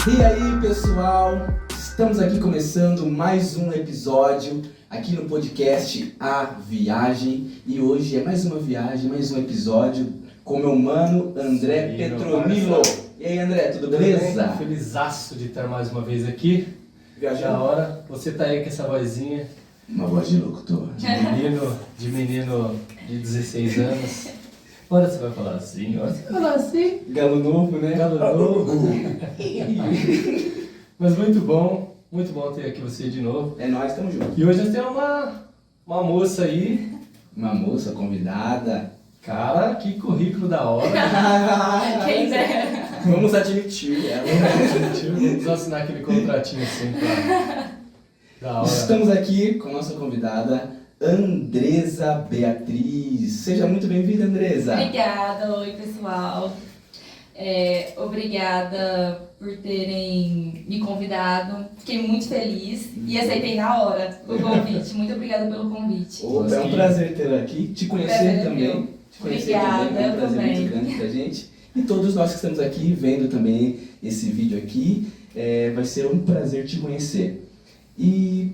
E aí, pessoal, estamos aqui começando mais um episódio aqui no podcast A Viagem. E hoje é mais uma viagem, mais um episódio com meu mano André Petronilo. E aí, André, tudo beleza? Felizaço de estar mais uma vez aqui. Viajando. Da hora. Você tá aí com essa vozinha. Uma voz de locutor. De menino de 16 anos. Hora você vai falar assim, hora você vai falar assim. Galo novo, né? Galo novo. Mas muito bom ter aqui você de novo. É nóis, tamo junto. E hoje nós temos uma moça aí. Uma moça convidada. Cara, que currículo da hora. Quem dera. Vamos admitir ela. Vamos assinar aquele contratinho assim da hora. Estamos aqui com a nossa convidada Andresa Beatriz. Seja muito bem-vinda, Andresa. Obrigada, oi pessoal. Obrigada por terem me convidado. Fiquei muito feliz e aceitei na hora o convite. Muito obrigada pelo convite. Opa, é um prazer tê-la aqui, te conhecer Prazer também. meu. Te conhecer Obrigada, também, é um eu prazer também. muito grande pra gente. E todos nós que estamos aqui vendo também esse vídeo aqui, vai ser um prazer te conhecer. E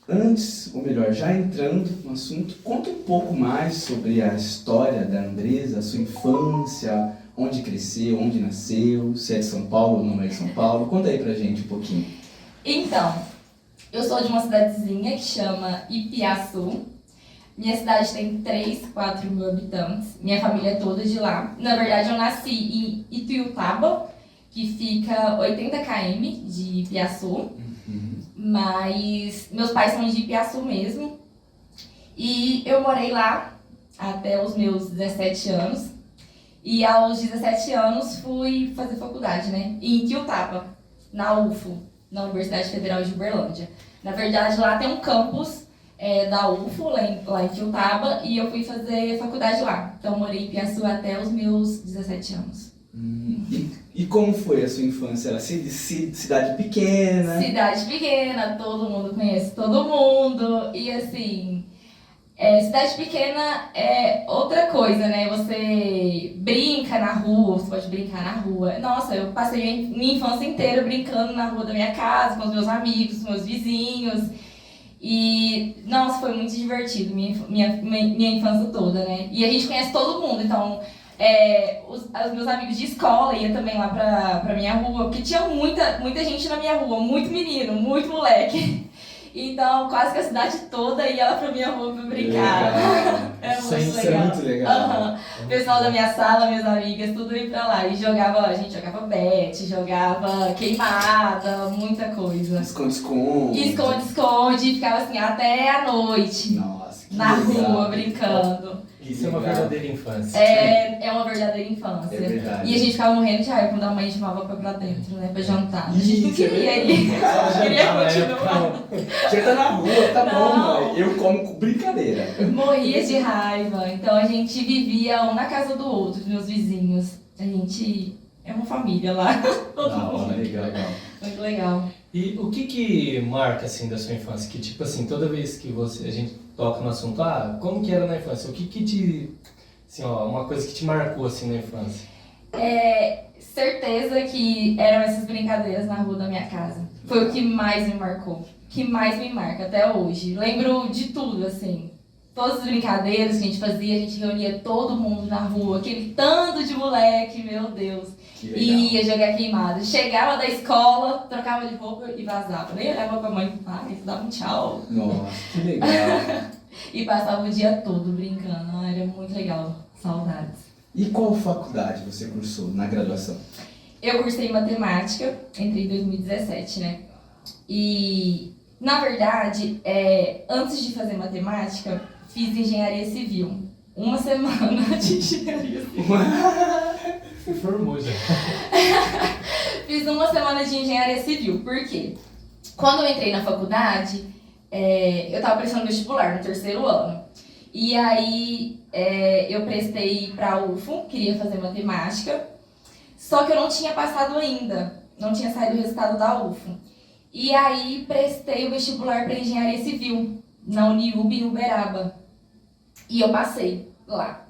antes, ou melhor, já entrando no assunto, conta um pouco mais sobre a história da Andresa, a sua infância, onde cresceu, onde nasceu, se é de São Paulo ou não é de São Paulo. Conta aí pra gente um pouquinho. Então, eu sou de uma cidadezinha que chama Ipiaçu. Minha cidade tem 3, 4 mil habitantes. Minha família é toda de lá. Na verdade, eu nasci em Ituiutaba, que fica 80 km de Ipiaçu. Mas meus pais são de Ipiaçu mesmo. E eu morei lá até os meus 17 anos. E aos 17 anos fui fazer faculdade, né? Em Ituiutaba, na UFO, na Universidade Federal de Uberlândia. Na verdade, lá tem um campus da UFO, lá em Ituiutaba, e eu fui fazer faculdade lá. Então, morei em Ipiaçu até os meus 17 anos. E como foi a sua infância? Era cidade pequena? Cidade pequena, todo mundo conhece todo mundo. E assim, cidade pequena é outra coisa, né? Você brinca na rua, você pode brincar na rua. Nossa, eu passei minha infância inteira brincando na rua da minha casa, com os meus amigos, com os meus vizinhos. E, nossa, foi muito divertido, minha infância toda, né? E a gente conhece todo mundo, então os meus amigos de escola iam também lá pra minha rua, porque tinha muita gente na minha rua, muito menino, muito moleque. Então, quase que a cidade toda ia lá pra minha rua pra brincar. Era muito Isso legal. é muito legal. Uhum. O pessoal da minha sala, minhas amigas, tudo ia pra lá. E a gente jogava bete, jogava queimada, muita coisa. Esconde-esconde. E esconde-esconde, ficava assim até a noite. Nossa, que Na legal. rua, brincando. Isso é uma verdadeira infância. É uma verdadeira infância. É verdade. E a gente ficava morrendo de raiva quando a mãe chamava pra dentro, né? Pra jantar. A gente não queria ir. Só Queria jantar, continuar. Já tá na rua, tá bom, Não. mãe. Eu como com brincadeira. Morria de raiva. Então a gente vivia um na casa do outro, meus vizinhos. A gente é uma família lá. Todo Da mundo. hora, legal. Muito legal. E o que marca, assim, da sua infância? Que, tipo assim, toda vez que a gente toca no assunto, como que era na infância? O que te, assim, uma coisa que te marcou, assim, na infância? Certeza que eram essas brincadeiras na rua da minha casa. Foi o que mais me marcou. Que mais me marca até hoje. Lembro de tudo, assim. Todas as brincadeiras que a gente fazia, a gente reunia todo mundo na rua. Aquele tanto de moleque, meu Deus. Que legal. E ia jogar queimada. Chegava da escola, trocava de roupa e vazava. Nem olhava pra mãe e pai, dava um tchau. Nossa, que legal. E passava o dia todo brincando. Era muito legal. Saudades. E qual faculdade você cursou na graduação? Eu cursei matemática, entrei em 2017, né? E, na verdade, antes de fazer matemática, fiz engenharia civil. Uma semana de engenharia civil. Se formou já. Fiz uma semana de engenharia civil. Por quê? Quando eu entrei na faculdade, eu tava prestando vestibular no 3º ano. E aí, eu prestei pra UFO, queria fazer matemática. Só que eu não tinha passado ainda. Não tinha saído o resultado da UFO. E aí, prestei o vestibular para engenharia civil, na Uniub, em Uberaba. E eu passei lá.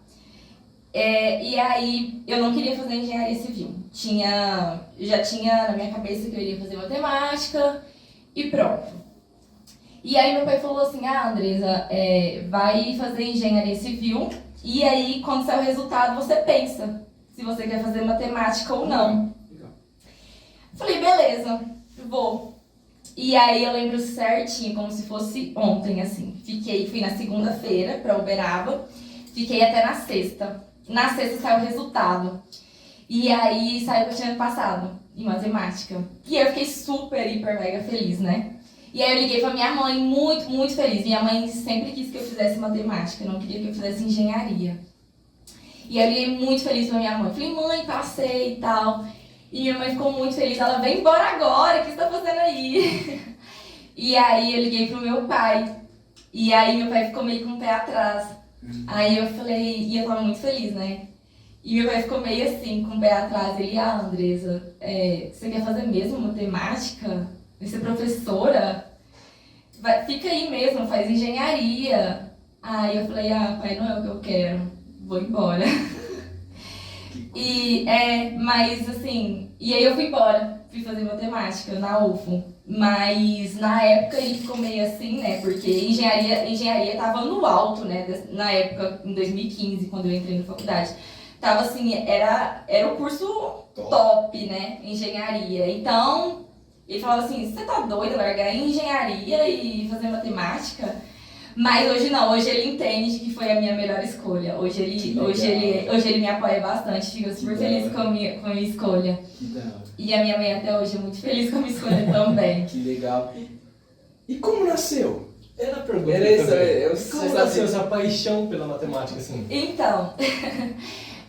E aí eu não queria fazer engenharia civil. Já tinha na minha cabeça que eu iria fazer matemática e pronto. E aí meu pai falou assim, Andresa, vai fazer engenharia civil e aí quando sair o resultado você pensa se você quer fazer matemática ou não. Falei, beleza, vou. E aí eu lembro certinho, como se fosse ontem, assim. Fui na segunda-feira pra Uberaba, fiquei até na sexta. Na sexta saiu o resultado. E aí saiu que eu tinha passado em matemática. E eu fiquei super, hiper, mega feliz, né? E aí eu liguei pra minha mãe, muito, muito feliz. Minha mãe sempre quis que eu fizesse matemática, não queria que eu fizesse engenharia. E aí eu liguei muito feliz pra minha mãe. Falei, mãe, passei e tal. E minha mãe ficou muito feliz. Ela, vem embora agora, o que você tá fazendo aí? E aí eu liguei pro meu pai. E aí meu pai ficou meio com o pé atrás. Aí eu falei, e eu tava muito feliz, né? E meu pai ficou meio assim, com o pé atrás. Ele, Andresa, você quer fazer mesmo matemática? Vai ser professora? Fica aí mesmo, faz engenharia. Aí eu falei, pai, não é o que eu quero. Vou embora. Mas assim, e aí eu fui embora, fui fazer matemática na UFO. Mas na época ele ficou meio assim, né? Porque engenharia tava no alto, né? Na época, em 2015, quando eu entrei na faculdade. Tava assim, era o curso top, né? Engenharia. Então, ele falava assim, você tá doida, largar engenharia e fazer matemática? Mas hoje não, hoje ele entende que foi a minha melhor escolha. Hoje ele me apoia bastante, fico super feliz com a minha escolha. Que da hora. E a minha mãe até hoje é muito feliz com a minha escolha também. Que legal. E como nasceu? Era a pergunta. Era isso, como nasceu essa paixão pela matemática, assim? Então,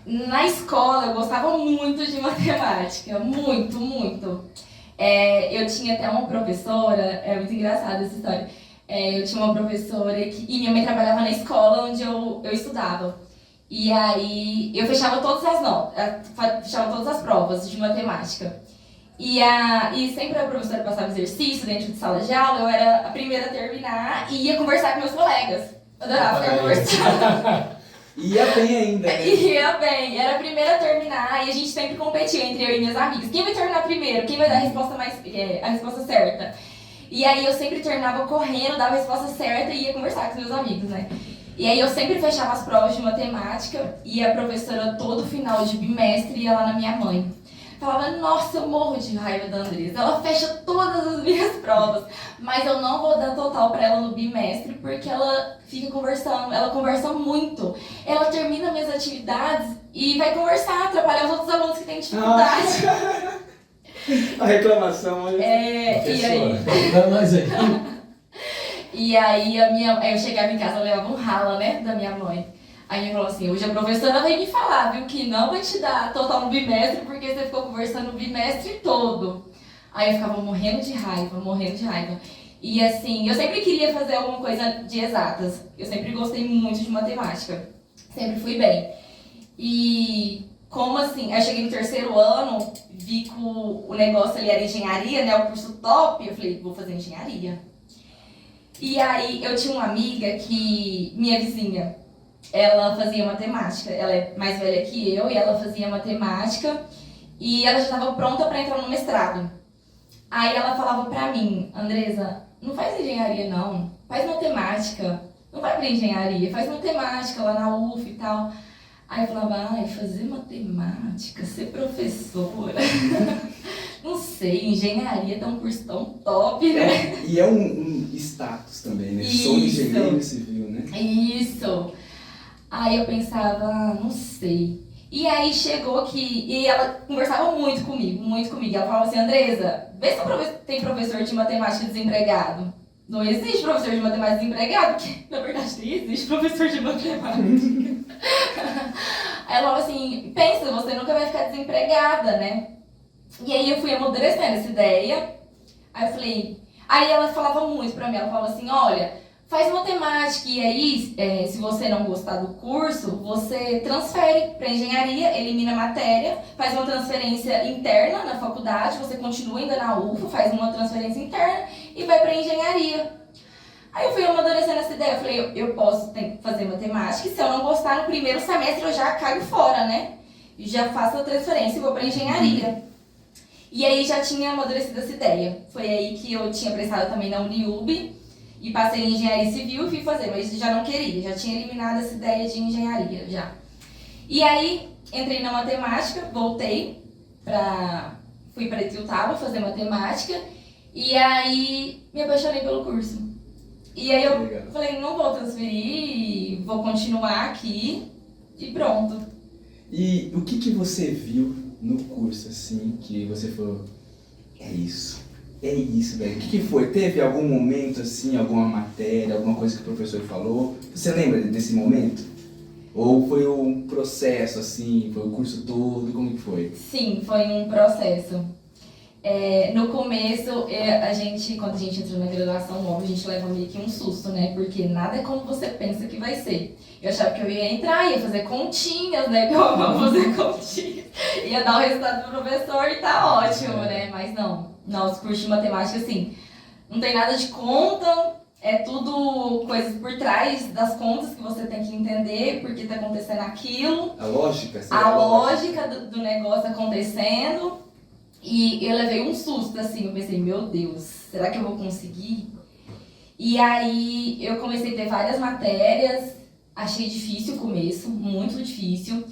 na escola eu gostava muito de matemática, muito, muito. Eu tinha até uma professora, é muito engraçada essa história. Eu tinha uma professora e minha mãe trabalhava na escola onde eu estudava. E aí eu fechava todas as notas, fechava todas as provas de matemática. E sempre a professora passava exercício dentro de sala de aula, eu era a primeira a terminar e ia conversar com meus colegas. Eu adorava ficar conversando. Ia bem ainda, né? Ia bem, era a primeira a terminar e a gente sempre competia entre eu e minhas amigas. Quem vai terminar primeiro? Quem vai dar a resposta certa? E aí eu sempre terminava correndo, dava a resposta certa e ia conversar com os meus amigos, né? E aí eu sempre fechava as provas de matemática e a professora todo final de bimestre ia lá na minha mãe. Falava, nossa, eu morro de raiva da Andresa, ela fecha todas as minhas provas, mas eu não vou dar total pra ela no bimestre porque ela fica conversando, ela conversa muito. Ela termina minhas atividades e vai conversar, atrapalhar os outros alunos que têm dificuldade. A reclamação, olha. E aí... Dá mais aí. E aí eu chegava em casa, eu levava um rala, né, da minha mãe. Aí ele falou assim, hoje a professora vai me falar, viu, que não vai te dar total no bimestre porque você ficou conversando o bimestre todo. Aí eu ficava morrendo de raiva. E assim, eu sempre queria fazer alguma coisa de exatas. Eu sempre gostei muito de matemática. Sempre fui bem. E como assim, eu cheguei no terceiro ano, vi que o negócio ali era engenharia, né, o curso top, eu falei, vou fazer engenharia. E aí eu tinha uma amiga que, minha vizinha, ela fazia matemática, ela é mais velha que eu e ela fazia matemática e ela já estava pronta para entrar no mestrado. Aí ela falava pra mim, Andresa, não faz engenharia não, faz matemática, não vai pra engenharia, faz matemática lá na UF e tal. Aí eu falava, fazer matemática, ser professora, não sei, engenharia tá um curso tão top, né? E é um status também, né? Sou engenheiro civil, né? Isso. Aí eu pensava, não sei. E aí chegou que... E ela conversava muito comigo. Ela falava assim, Andresa, vê se tem professor de matemática desempregado. Não existe professor de matemática desempregado, porque na verdade nem existe professor de matemática. Aí ela falava assim, pensa, você nunca vai ficar desempregada, né? E aí eu fui amadurecendo essa ideia. Aí eu falei... Aí ela falava muito pra mim, ela falava assim, olha... Faz matemática e aí, se você não gostar do curso, você transfere para engenharia, elimina a matéria, faz uma transferência interna na faculdade, você continua ainda na UFO, faz uma transferência interna e vai para engenharia. Aí eu fui amadurecendo essa ideia, eu falei, eu posso fazer matemática e se eu não gostar no primeiro semestre eu já caio fora, né? E já faço a transferência e vou pra engenharia. E aí já tinha amadurecido essa ideia. Foi aí que eu tinha prestado também na Uniub e passei em engenharia civil e fui fazer, mas já não queria, já tinha eliminado essa ideia de engenharia já. E aí entrei na matemática, voltei fui para Etiutaba fazer matemática e aí me apaixonei pelo curso. E aí eu falei, não vou transferir, vou continuar aqui e pronto. E o que você viu no curso, assim, que você falou, é isso, velho. O que foi? Teve algum momento, assim, alguma matéria, alguma coisa que o professor falou? Você lembra desse momento? Ou foi um processo, assim, foi o curso todo, como que foi? Sim, foi um processo. No começo, quando a gente entra na graduação nova, a gente leva meio que um susto, né? Porque nada é como você pensa que vai ser. Eu achava que eu ia entrar, ia fazer continhas, né? Que eu amava fazer continhas. Ia dar o resultado pro professor e tá ótimo, né? Mas não. Os cursos de matemática, assim, não tem nada de conta, é tudo coisas por trás das contas que você tem que entender porque tá acontecendo aquilo. A lógica? A lógica do negócio acontecendo. E eu levei um susto, assim, eu pensei, meu Deus, será que eu vou conseguir? E aí eu comecei a ter várias matérias, achei difícil o começo, muito difícil.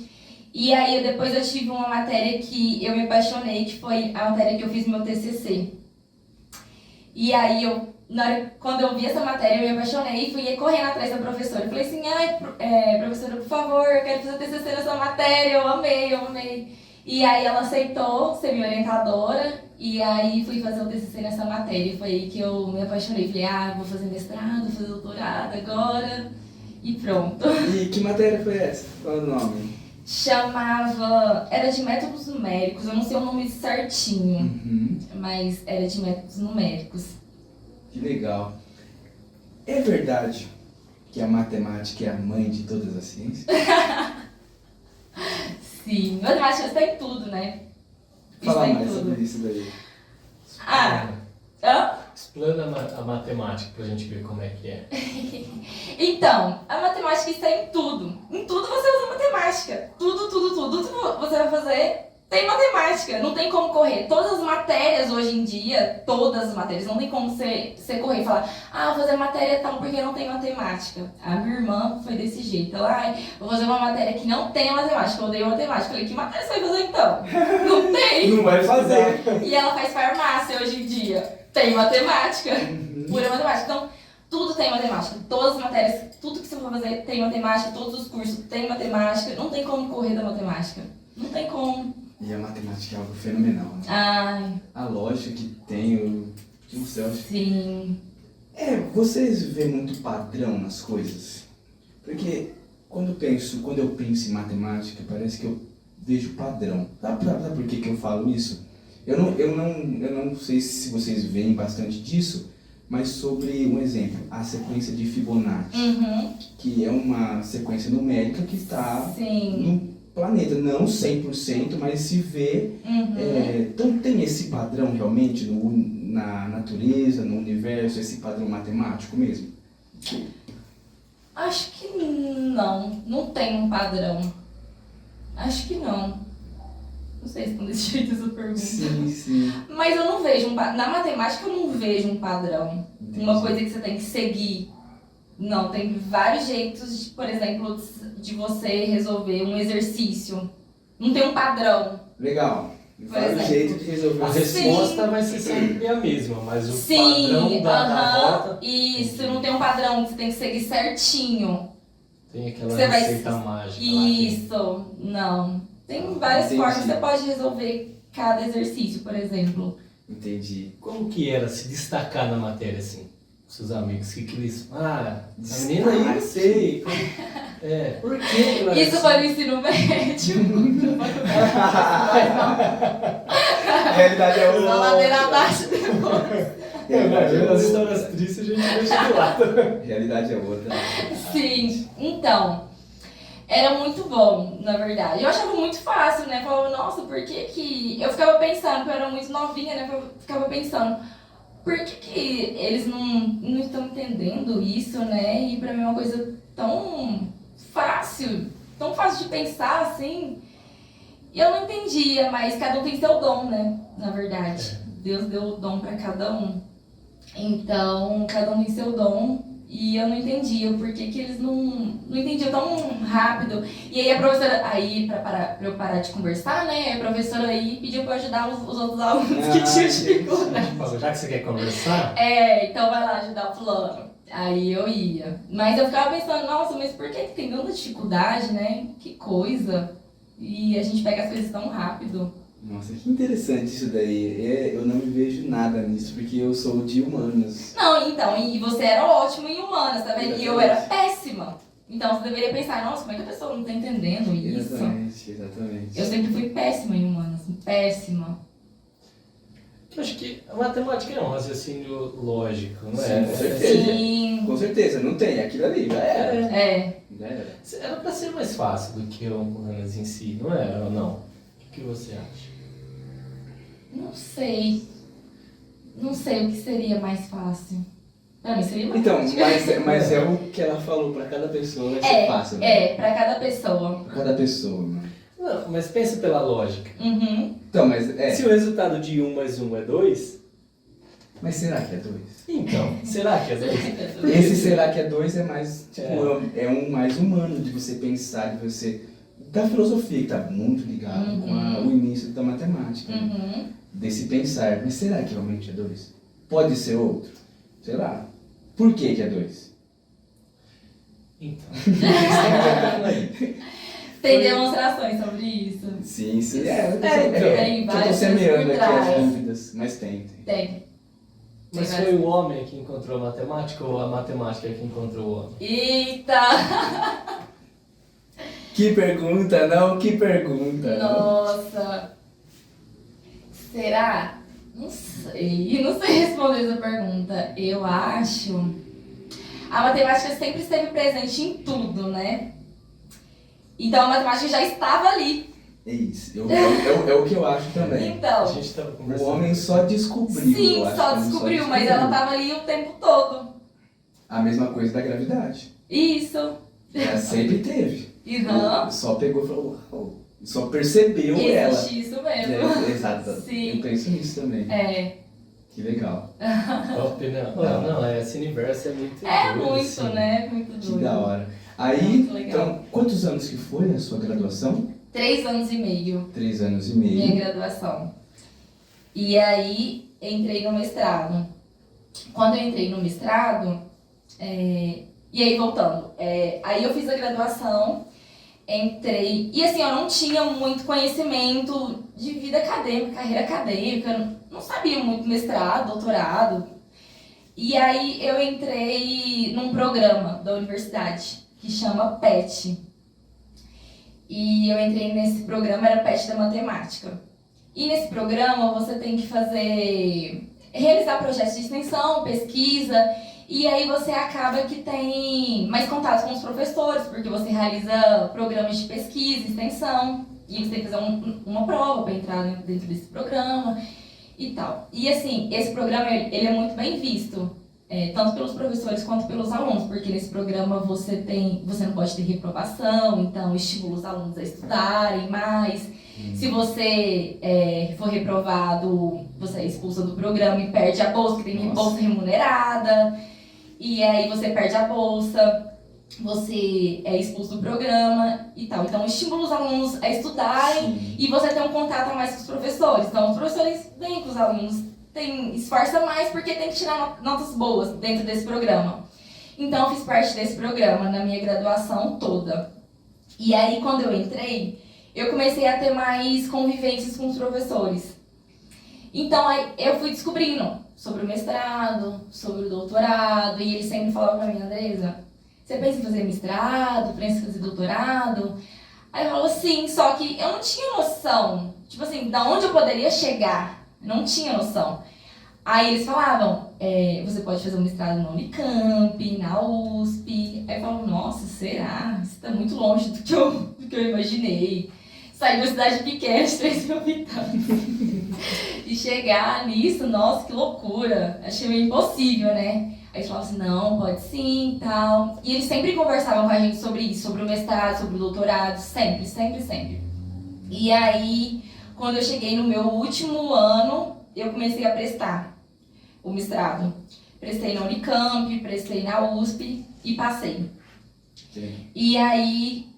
E aí depois eu tive uma matéria que eu me apaixonei, que foi a matéria que eu fiz no meu TCC. E aí quando eu vi essa matéria eu me apaixonei e fui correndo atrás da professora. Eu falei assim, professora, por favor, eu quero fazer TCC nessa matéria, eu amei. E aí ela aceitou ser minha orientadora e aí fui fazer o TCC nessa matéria. Foi aí que eu me apaixonei. Falei, vou fazer mestrado, vou fazer doutorado agora e pronto. E que matéria foi essa? Qual é o nome? Era de métodos numéricos, eu não sei o nome certinho, mas era de métodos numéricos. Que legal. É verdade que a matemática é a mãe de todas as ciências? Sim, matemática está em tudo, né? Fala mais sobre isso daí. Explana a matemática pra gente ver como é que é. Então, a matemática está em tudo. Em tudo você usa matemática. Tudo que você vai fazer tem matemática. Não tem como correr. Todas as matérias hoje em dia, todas as matérias, não tem como você correr e falar, vou fazer matéria tal porque não tem matemática. A minha irmã foi desse jeito. Ela, vou fazer uma matéria que não tem matemática. Eu odeio matemática. Falei, que matéria você vai fazer então? Não tem. Não vai fazer. E ela faz farmácia hoje em dia. Tem matemática. Pura matemática. Então, tudo tem matemática. Todas as matérias, tudo que você for fazer tem matemática. Todos os cursos tem matemática. Não tem como correr da matemática. Não tem como. E a matemática é algo fenomenal, né? A lógica que tem, o céu. Sim. Vocês veem muito padrão nas coisas? Porque quando eu penso em matemática, parece que eu vejo padrão. Sabe por que eu falo isso? Eu não sei se vocês veem bastante disso, mas sobre um exemplo, a sequência de Fibonacci, que é uma sequência numérica que está no planeta, não 100%, mas se vê. Então tem esse padrão realmente na natureza, no universo, esse padrão matemático mesmo? Acho que não tem um padrão. Acho que não. Não sei se com desse jeito essa pergunta. Sim. Mas eu não vejo na matemática eu não vejo um padrão. Entendi. Uma coisa que você tem que seguir. Não, tem vários jeitos, por exemplo, de você resolver um exercício. Não tem um padrão. Legal. Vários jeitos de resolver. A resposta vai ser sempre a mesma, mas o padrão da rota... Isso, não tem um padrão que você tem que seguir certinho. Tem aquela receita mágica. Isso, não. Tem várias formas que você pode resolver cada exercício, por exemplo. Entendi. Como que era se destacar na matéria, assim? Seus amigos, que eles... a menina aí, não sei. Por que? Isso foi no ensino médio. A realidade é outra. Na ladeira abaixo depois. As histórias tristes a gente deixa de lado. A realidade é outra. Sim, então... Era muito bom, na verdade. Eu achava muito fácil, né? Falava, nossa, por que que... Eu ficava pensando, porque eu era muito novinha, né? Eu ficava pensando, por que eles não estão entendendo isso, né? E pra mim é uma coisa tão fácil de pensar, assim. E eu não entendia, mas cada um tem seu dom, né? Na verdade. Deus deu o dom pra cada um. Então, cada um tem seu dom. E eu não entendia por que eles não entendiam tão rápido. E aí a professora, pra eu parar de conversar, né? A professora aí pediu pra eu ajudar os outros alunos que tinham dificuldade. Já que você quer conversar? Então vai lá ajudar o fulano. Aí eu ia. Mas eu ficava pensando, nossa, mas por que tem tanta dificuldade, né? Que coisa. E a gente pega as coisas tão rápido. Nossa, que interessante isso daí. Eu não me vejo nada nisso, porque eu sou de humanas. Não, então, e você era ótimo em humanas, tá vendo? E eu era péssima. Então você deveria pensar, nossa, como é que a pessoa não tá entendendo isso? Exatamente. Eu sempre fui péssima em humanas, péssima. Eu acho que a matemática é um raciocínio lógico, não é? Com certeza. Sim. Com certeza, não tem. Aquilo ali, já era. Já era. Era pra ser mais fácil do que o humanas em si, não era ou não? O que você acha? Não sei. Não sei o que seria mais fácil. Pra mim seria mais Então, fácil. mas é o que ela falou, pra cada pessoa vai ser fácil, né? Pra cada pessoa. Pra cada pessoa, mano. Não, mas pensa pela lógica. Uhum. Então, mas Se o resultado de 1 mais 1 é 2, Mas será que é 2? então, será que é 2? Esse será que é 2 é mais, tipo, é um mais humano de você pensar, de você... Da filosofia, que tá muito ligado com o início da matemática, né? Uhum. Desse pensar. Mas será que realmente é 2? Pode ser outro? Sei lá. Por que é 2? Então, Tem demonstrações sobre isso? Sim. Tem Eu tô várias semeando por aqui as trás. dúvidas, mas tem. Tem. mas foi o homem que encontrou a matemática ou a matemática que encontrou o homem? Eita! Que pergunta, não? Que pergunta. Nossa! Será? Não sei responder essa pergunta. Eu acho... A matemática sempre esteve presente em tudo, né? Então a matemática já estava ali. É isso. É o que eu acho também. A Então, gente tava O conversando. homem só descobriu. sim, eu acho só que ele descobriu, mas ela estava ali o tempo todo. A mesma coisa da gravidade. Isso. Ela sempre teve. Uhum. Só pegou e falou, uau. Só percebeu ela. Existe isso mesmo. Exato. Sim. Eu penso nisso também. Que legal. Top, né? Esse universo é muito É doido, muito, assim. né? Muito Que doido. da hora. Aí, Muito legal. então, quantos anos que foi a sua graduação? 3 anos e meio. 3 anos e Minha meio. graduação. E aí, entrei no mestrado. Quando eu entrei no mestrado, e aí voltando, aí eu fiz a graduação, entrei, e assim, eu não tinha muito conhecimento de vida acadêmica, carreira acadêmica, eu não sabia muito mestrado, doutorado. E aí eu entrei num programa da universidade, que chama PET. E eu entrei nesse programa, era PET da matemática. E nesse programa você tem que realizar projetos de extensão, pesquisa, e aí você acaba que tem mais contato com os professores, porque você realiza programas de pesquisa, extensão, e você tem que fazer uma prova para entrar dentro desse programa e tal. E assim, esse programa ele é muito bem visto, tanto pelos professores quanto pelos alunos, porque nesse programa você não pode ter reprovação, então estimula os alunos a estudarem mais. Se você for reprovado, você é expulso do programa e perde a bolsa, que tem bolsa remunerada, e aí você perde a bolsa, você é expulso do programa e tal. Então estimula os alunos a estudarem. Sim. E você tem um contato a mais com os professores. Então os professores vêm com os alunos, esforça mais porque tem que tirar notas boas dentro desse programa. Então eu fiz parte desse programa na minha graduação toda. E aí quando eu entrei, eu comecei a ter mais convivências com os professores. Então aí eu fui descobrindo sobre o mestrado, sobre o doutorado, e eles sempre falavam pra mim, Andresa, você pensa em fazer mestrado, pensa em fazer doutorado? Aí eu falava, sim, só que eu não tinha noção, tipo assim, da onde eu poderia chegar, não tinha noção. Aí eles falavam, você pode fazer um mestrado na Unicamp, na USP. Aí eu falava, nossa, será? Isso tá muito longe do que eu imaginei. Saí de uma cidade pequena de 3 mil habitantes. E chegar nisso, nossa, que loucura. Achei meio impossível, né? Aí eles falavam assim, não, pode sim e tal. E eles sempre conversavam com a gente sobre isso, sobre o mestrado, sobre o doutorado, sempre, sempre, sempre. E aí, quando eu cheguei no meu último ano, eu comecei a prestar o mestrado. Prestei na Unicamp, prestei na USP e passei. Sim. E aí,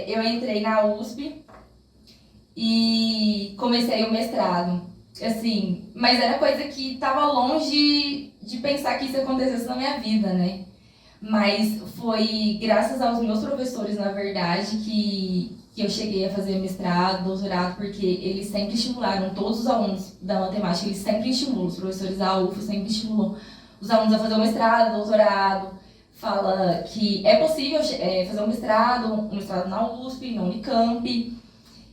eu entrei na USP e comecei o mestrado. Assim, mas era coisa que tava longe de pensar que isso acontecesse na minha vida, né? Mas foi graças aos meus professores, na verdade, que eu cheguei a fazer mestrado, doutorado, porque eles sempre estimularam todos os alunos da matemática, eles sempre estimulam, os professores da UFO sempre estimulam os alunos a fazer o mestrado, doutorado, fala que é possível fazer um mestrado na USP, na Unicamp,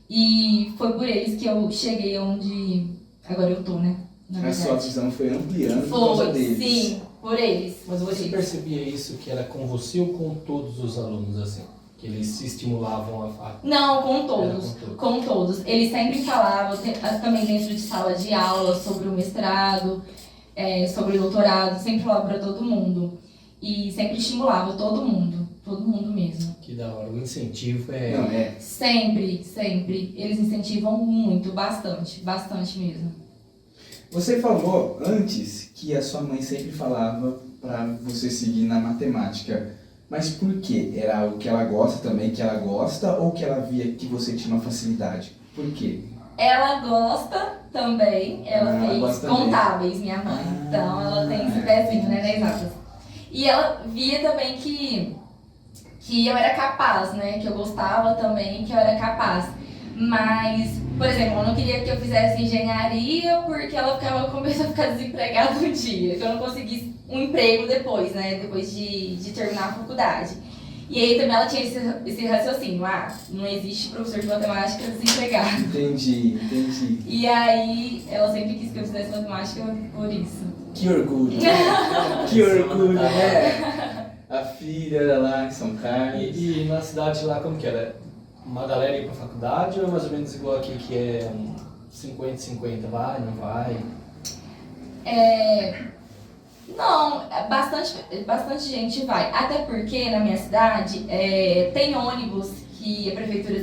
e foi por eles que eu cheguei onde agora eu tô, né? A sua visão foi ampliando por causa Foi, deles. sim, por eles. Mas por você eles. percebia isso que era com você ou com todos os alunos, assim? Que eles se estimulavam a... Não, com Era todos. com todos. Com todos. Eles sempre falavam, também dentro de sala de aula, sobre o mestrado, sobre o doutorado, sempre falavam para todo mundo. E sempre estimulavam todo mundo mesmo. Que da hora. O incentivo é... Não, é. Sempre, sempre. Eles incentivam muito, bastante mesmo. Você falou antes que a sua mãe sempre falava para você seguir na matemática. Mas por quê? Era algo que ela gosta também, que ela gosta, ou que ela via que você tinha uma facilidade? Por quê? Ela gosta também, ela fez gosta contábeis, minha mãe. Então ela tem esse pezinho, né, nas exatas. E ela via também que eu era capaz, né? Que eu gostava também, que eu era capaz. Mas, por exemplo, ela não queria que eu fizesse engenharia porque ela começou a ficar desempregada um dia, que eu não conseguisse um emprego depois, né? Depois de terminar a faculdade. E aí também ela tinha esse raciocínio, não existe professor de matemática desempregado. Entendi. E aí ela sempre quis que eu fizesse matemática por isso. Que orgulho, né? Que orgulho, né? A filha era lá em São Carlos. E na cidade lá, como que era? Uma galera ia pra faculdade ou é mais ou menos igual aqui, que é 50-50, vai, não vai? Não, bastante gente vai. Até porque na minha cidade tem ônibus que a prefeitura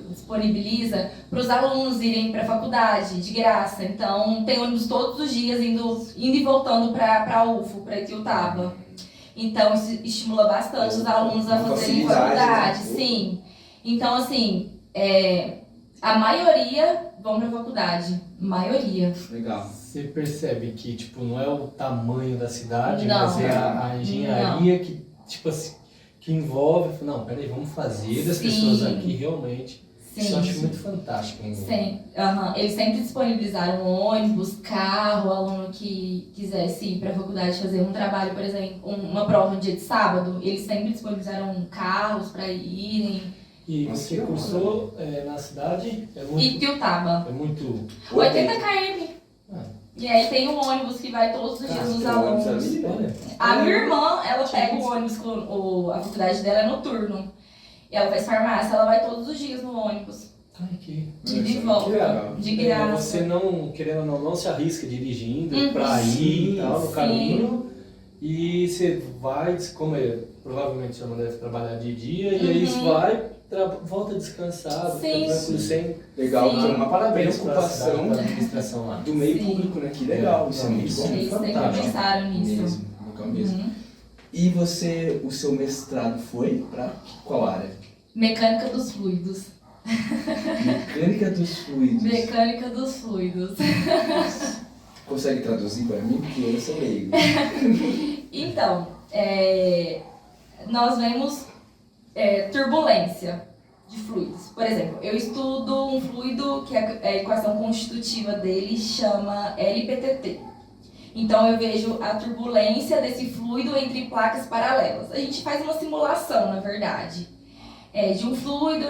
disponibiliza para os alunos irem para a faculdade de graça. Então tem ônibus todos os dias indo e voltando para a UFO, para Itiutaba. Então isso estimula bastante os alunos a fazerem faculdade, né? sim. Então assim, a maioria vão para a faculdade, maioria. Legal. Você percebe que, tipo, não é o tamanho da cidade, Não. mas é a engenharia que, tipo assim, que envolve, não, peraí, vamos fazer das Sim. pessoas aqui realmente. Sim. Isso eu acho muito fantástico. Hein? Sim. Eles sempre disponibilizaram ônibus, carro, aluno que quisesse ir para a faculdade fazer um trabalho, por exemplo, uma prova no dia de sábado, eles sempre disponibilizaram carros para irem. E você cursou na cidade? Itiutaba. É muito... 80 km. Ah. E aí tem um ônibus que vai todos os dias dos alunos. Olha. A minha irmã, ela pega o ônibus, a faculdade dela é noturno. E ela faz farmácia, ela vai todos os dias no ônibus. Ai, que... De volta, de graça. Você não, querendo ou não se arrisca dirigindo Uhum. pra ir e tal, no Sim. caminho. E você vai, como provavelmente sua mãe deve trabalhar de dia, e aí você vai, volta descansado, Sim. fica tranquilo, sem Legal, Sim. então uma preocupação preocupação da administração lá. do meio Sim. público, né? Que legal, isso é muito bom. Eles sempre fantástico. pensaram nisso. Mesmo, legal mesmo. Uhum. E você, o seu mestrado foi para qual área? Mecânica dos fluidos. Mecânica dos fluidos. Mecânica dos fluidos. Consegue traduzir para mim? Porque eu sou leigo. Então, nós vemos turbulência de fluidos. Por exemplo, eu estudo um fluido que a equação constitutiva dele chama LPTT. Então eu vejo a turbulência desse fluido entre placas paralelas. A gente faz uma simulação, na verdade, de um fluido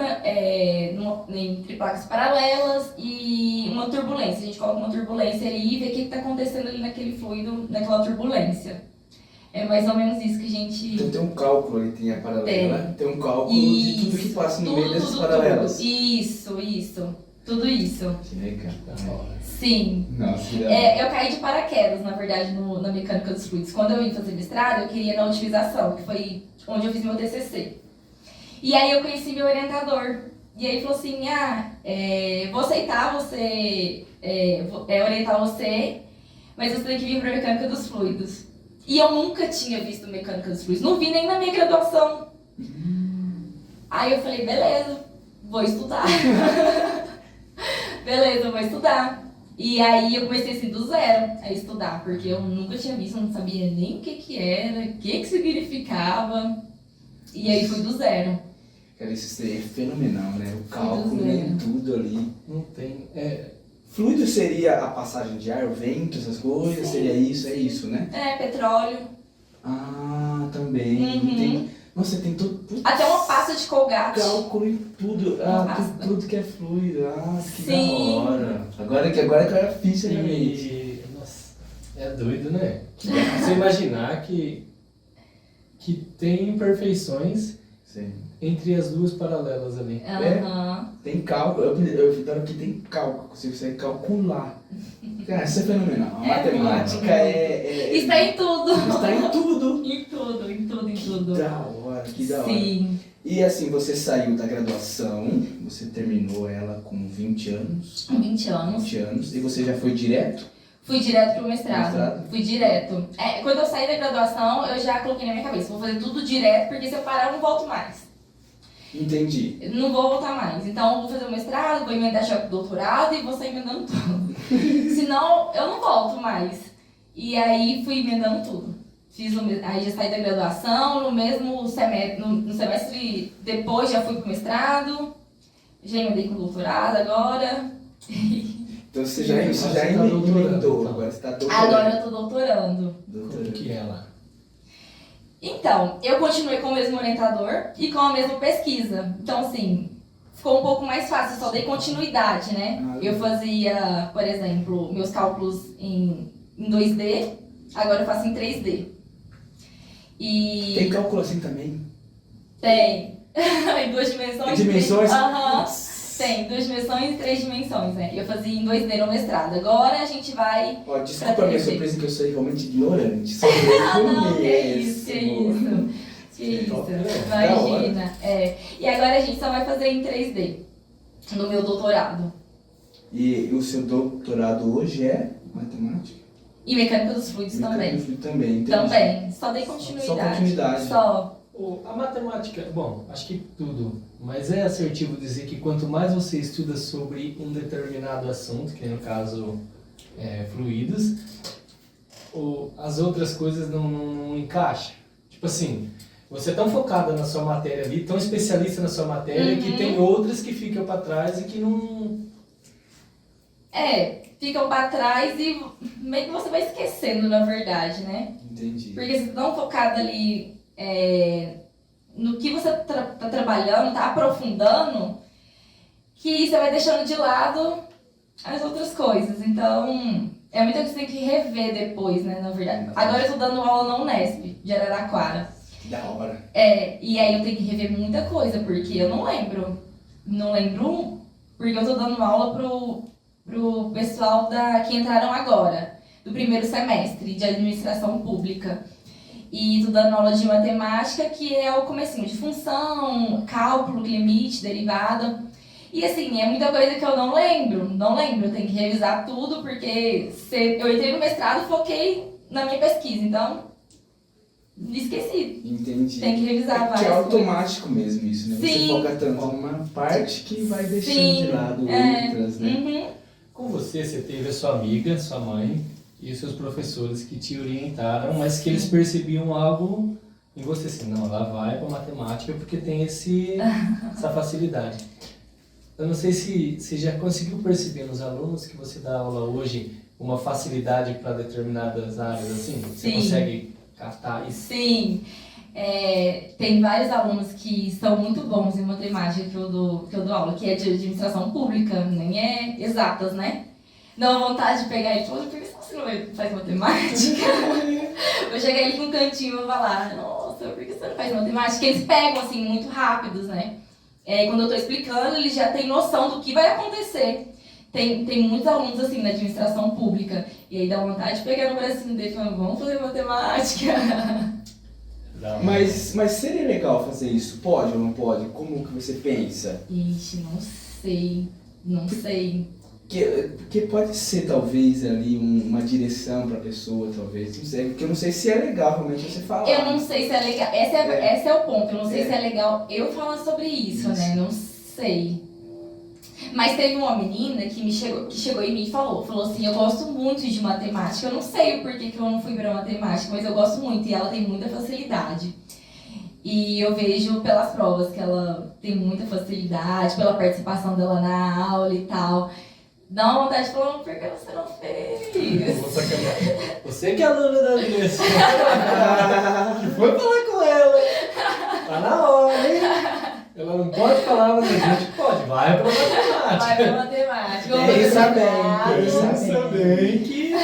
entre placas paralelas e uma turbulência. A gente coloca uma turbulência ali e vê o que está acontecendo ali naquele fluido, naquela turbulência. É mais ou menos isso que a gente... Então tem um cálculo ali, tem a paralela, Tem. né? Tem um cálculo de tudo que passa no meio dessas paralelas. Isso. Tudo isso. Que legal. Da hora. Sim. Nossa, que da Eu caí de paraquedas, na verdade, na mecânica dos fluidos. Quando eu ia fazer mestrado, eu queria na utilização, que foi onde eu fiz meu TCC. E aí eu conheci meu orientador. E aí ele falou assim, vou aceitar você, orientar você, mas você tem que vir para mecânica dos fluidos. E eu nunca tinha visto mecânica dos fluidos, não vi nem na minha graduação. Aí eu falei, beleza, vou estudar. Beleza, vou estudar. E aí eu comecei assim do zero a estudar, porque eu nunca tinha visto, não sabia nem o que era, o que significava. E aí fui do zero. Cara, isso seria fenomenal, né? O cálculo e tudo ali. Não tem. Fluido seria a passagem de ar, o vento, essas coisas? Sim, seria isso? É isso, né? Petróleo. Ah, também. Uhum. Tem, nossa, tem todo... Putz, Até uma pasta de Colgate. cálculo e tudo. Tudo que é fluido. Que Sim. da hora. Agora que eu era ficha de mente. Nossa, é doido, né? Você imaginar que tem imperfeições Sim. entre as duas paralelas ali. Aham. Tem cálculo, eu falo que tem cálculo, você consegue calcular. Cara, isso é fenomenal. A matemática Está em tudo. Está em tudo. Em tudo, em tudo, em Que tudo. da hora, que da hora. Sim. E assim, você saiu da graduação, você terminou ela com 20 anos. 20 anos. 20 anos. E você já foi direto? Fui direto pro mestrado. Mestrado? Fui direto. Quando eu saí da graduação, eu já coloquei na minha cabeça, vou fazer tudo direto, porque se eu parar, eu não volto mais. Entendi. Eu não vou voltar mais. Então, eu vou fazer o mestrado, vou emendar já pro doutorado e vou sair emendando tudo. Senão, eu não volto mais. E aí, fui emendando tudo. Aí já saí da graduação, no mesmo semestre, no semestre depois já fui pro mestrado, já emendei com o doutorado agora. Então você já tá emendou, doutorando, agora você está doutorando. Agora eu tô doutorando. Como que é lá? Então, eu continuei com o mesmo orientador e com a mesma pesquisa. Então, assim, ficou um pouco mais fácil, só dei continuidade, né? Eu fazia, por exemplo, meus cálculos em 2D, agora eu faço em 3D. E... Tem cálculo assim também? Tem. Em 2 dimensões? Em dimensões? Aham. Tem, 2 dimensões e 3 dimensões, né? Eu fazia em 2D no mestrado. Agora a gente vai... Ó, desculpa a minha surpresa que eu sou realmente ignorante. Sou não, que isso, que isso. Que isso, imagina. E agora a gente só vai fazer em 3D, no meu doutorado. E o seu doutorado hoje é matemática? E mecânica dos fluidos também. Também, entendi. Também, só dei continuidade. Só continuidade. Só. A matemática, bom, acho que tudo, mas é assertivo dizer que quanto mais você estuda sobre um determinado assunto, que no caso fluidos, as outras coisas não encaixam. Tipo assim, você é tão focada na sua matéria ali, tão especialista na sua matéria, que tem outras que ficam para trás e que não... Ficam pra trás e meio que você vai esquecendo, na verdade, né? Entendi. Porque você tá tão focado ali no que você tá trabalhando, tá aprofundando, que você vai deixando de lado as outras coisas. Então, é muita coisa que você tem que rever depois, né, na verdade. Agora eu tô dando aula na Unesp, de Araraquara. Que da hora. E aí eu tenho que rever muita coisa, porque eu não lembro. Não lembro, porque eu tô dando aula pro pessoal que entraram agora, do primeiro semestre de administração pública. E tô dando aula de matemática, que é o comecinho de função, cálculo, limite, derivada. E assim, é muita coisa que eu não lembro, eu tenho que revisar tudo, porque eu entrei no mestrado e foquei na minha pesquisa, então esqueci. Entendi. Tem que revisar várias que é automático mesmo isso, né? Sim. Você foca tanto numa parte que vai deixando de lado outras, né? Uhum. Com você teve a sua amiga, sua mãe e os seus professores que te orientaram, mas que eles percebiam algo em você, assim, não, ela vai para matemática porque tem essa facilidade. Eu não sei se você já conseguiu perceber nos alunos que você dá aula hoje uma facilidade para determinadas áreas, assim? Você consegue captar isso? Sim. Tem vários alunos que são muito bons em matemática que eu dou aula, que é de administração pública, nem é exatas, né? Dá vontade de pegar ele e falar, por que você não faz matemática? Vou chegar ele com um cantinho e vou falar, nossa, por que você não faz matemática? Eles pegam assim muito rápidos, né? Quando eu tô explicando, eles já têm noção do que vai acontecer. Tem muitos alunos assim na administração pública. E aí dá vontade de pegar no bracinho dele e falar, vamos fazer matemática. Mas seria legal fazer isso? Pode ou não pode? Como que você pensa? Ixi, não sei. Não sei. Porque pode ser talvez ali uma direção para a pessoa, talvez, não sei, porque eu não sei se é legal realmente você falar. Eu não sei se é legal, esse é o ponto, eu não sei se é legal eu falar sobre isso, né, não sei. Mas teve uma menina que chegou em mim e falou assim, eu gosto muito de matemática, eu não sei o porquê que eu não fui para matemática, mas eu gosto muito e ela tem muita facilidade. E eu vejo pelas provas que ela tem muita facilidade, pela participação dela na aula e tal. Dá uma vontade de falar, por que você não fez? Você que é aluna da Andressa. Que foi falar com ela. Tá na hora, hein? Ela não pode falar, mas a gente pode. Vai pra matemática. Vai pra matemática. Pensa bem que...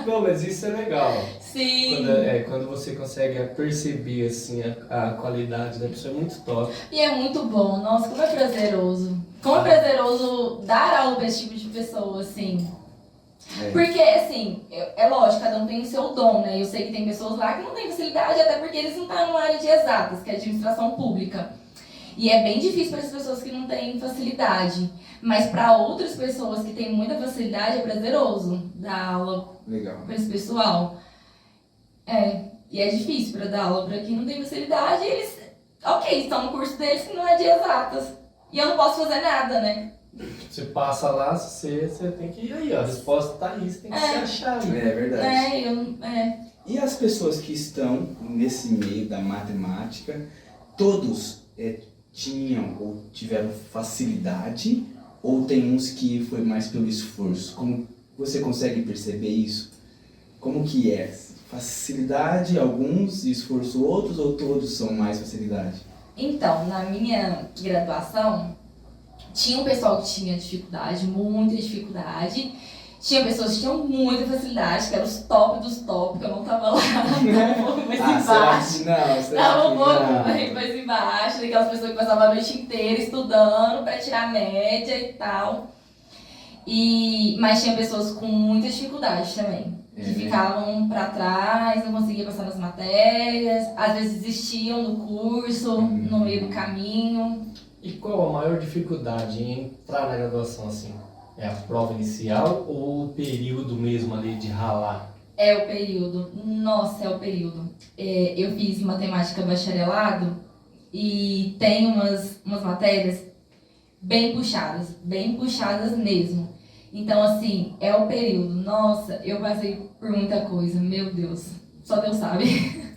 Não, mas isso é legal. Sim. Quando você consegue perceber assim, a qualidade da pessoa, é muito top. E é muito bom. Nossa, como é prazeroso. Como é prazeroso dar aula pra esse tipo de pessoa, assim. Porque, assim, é lógico, cada um tem o seu dom, né? Eu sei que tem pessoas lá que não têm facilidade, até porque eles não estão numa área de exatas, que é administração pública. E é bem difícil para as pessoas que não têm facilidade. Mas para outras pessoas que têm muita facilidade, é prazeroso dar aula para esse pessoal. E é difícil para dar aula para quem não tem facilidade. Eles, estão no curso deles que não é de exatas. E eu não posso fazer nada, né? Você passa lá, você tem que ir aí, ó. A resposta tá aí, você tem que se achar. Né? É verdade. E E as pessoas que estão nesse meio da matemática, todos tinham ou tiveram facilidade, ou tem uns que foi mais pelo esforço? Como você consegue perceber isso? Como que é? Facilidade, alguns, e esforço outros, ou todos são mais facilidade? Então, na minha graduação, tinha um pessoal que tinha dificuldade, muita dificuldade. Tinha pessoas que tinham muita facilidade, que eram os top dos top, que eu não tava lá, um pouco mais embaixo. Tava um pouco mais embaixo, daquelas pessoas que passavam a noite inteira estudando para tirar média e tal. Mas tinha pessoas com muita dificuldade também, que ficavam para trás, não conseguiam passar nas matérias, às vezes desistiam do curso no meio do caminho. E qual a maior dificuldade em entrar na graduação assim? É a prova inicial ou o período mesmo ali de ralar? É o período. Nossa, é o período. Eu fiz matemática bacharelado e tem umas matérias bem puxadas mesmo. Então, assim, é o período. Nossa, eu passei por muita coisa, meu Deus. Só Deus sabe.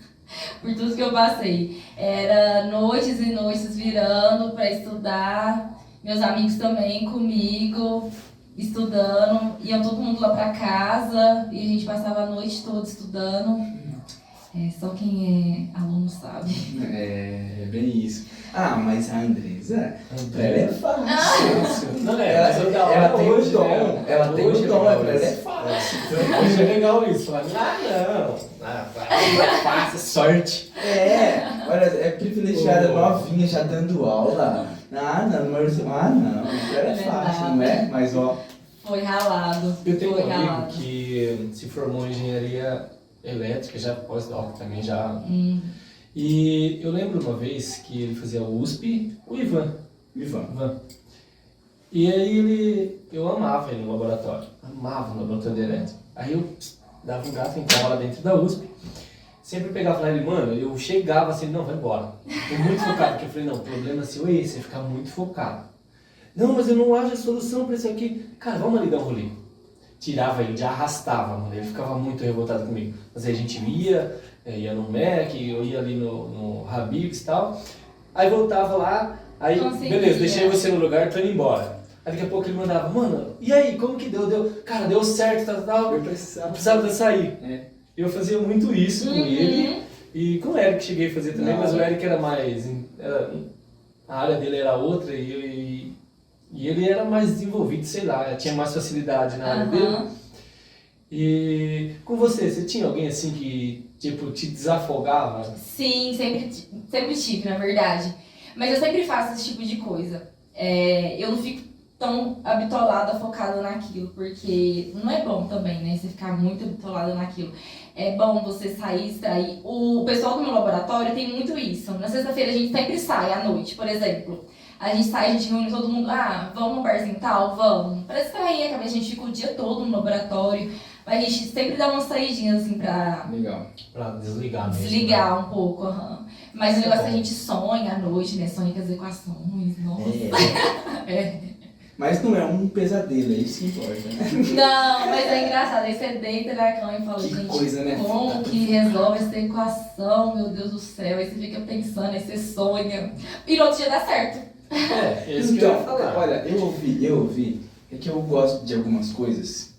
Por tudo que eu passei. Era noites e noites virando para estudar. Meus amigos também comigo, estudando. Iam todo mundo lá para casa e a gente passava a noite toda estudando. Só quem é aluno sabe. É bem isso. Mas a Andressa, pra ela é fácil. Não, ela tem o dom. Né? Ela tem o dom, pra ela é fácil. Então, hoje é legal isso. Não. É fácil, sorte. Olha, é privilegiada, novinha, já dando aula. Não, pra ela é fácil, não é? Mas ó. Foi ralado. Eu tenho um amigo que se formou em engenharia elétrica, já pós-doc também já. E eu lembro uma vez que ele fazia USP, o Ivan. E aí eu amava ele no laboratório. Amava no laboratório de elétrica. Aí eu dava um gato, entrava lá dentro da USP. Sempre pegava lá ele, mano, eu chegava assim, não, vai embora. Tô muito focado, porque eu falei, não, o problema seu é esse, é ficar muito focado. Não, mas eu não acho a solução pra isso aqui. Cara, vamos ali dar um rolê. Tirava ele, já arrastava, mano, ele ficava muito revoltado comigo. Mas aí a gente ia no Mac, eu ia ali no Habib's e tal. Aí voltava lá, aí, beleza, deixei você no lugar, tô indo embora. Aí daqui a pouco ele mandava, mano, e aí, como que deu? Cara, deu certo, tal. Eu precisava sair. Eu fazia muito isso com ele. E com o Eric cheguei a fazer também, mas o Eric era mais... a área dele era outra e ele era mais desenvolvido, sei lá, tinha mais facilidade na área dele. E com você tinha alguém assim que, tipo, te desafogava? Sim, sempre tive, na verdade. Mas eu sempre faço esse tipo de coisa. Eu não fico tão habitolada, focada naquilo, porque não é bom também, né? Você ficar muito habitolada naquilo. É bom você sair, extrair. O pessoal do meu laboratório tem muito isso. Na sexta-feira a gente sempre sai à noite, por exemplo. A gente sai, a gente reúne todo mundo. Vamos no barzinho tal? Vamos. Pra distrair, a gente fica o dia todo no laboratório. Mas a gente sempre dá umas saidinhas assim pra... Legal. Pra desligar mesmo. Desligar um pouco, Mas o negócio é que a gente sonha à noite, né? Sonha com as equações, nossa. Mas não é um pesadelo, é isso que importa, né? Não, mas é engraçado. Aí você deita na cama e fala, Que gente, coisa, né? como que resolve essa equação? Meu Deus do céu. Aí você fica pensando, aí você sonha. E no outro dia dá certo. Esse que eu ia Então, falar. olha, eu ouvi, é que eu gosto de algumas coisas,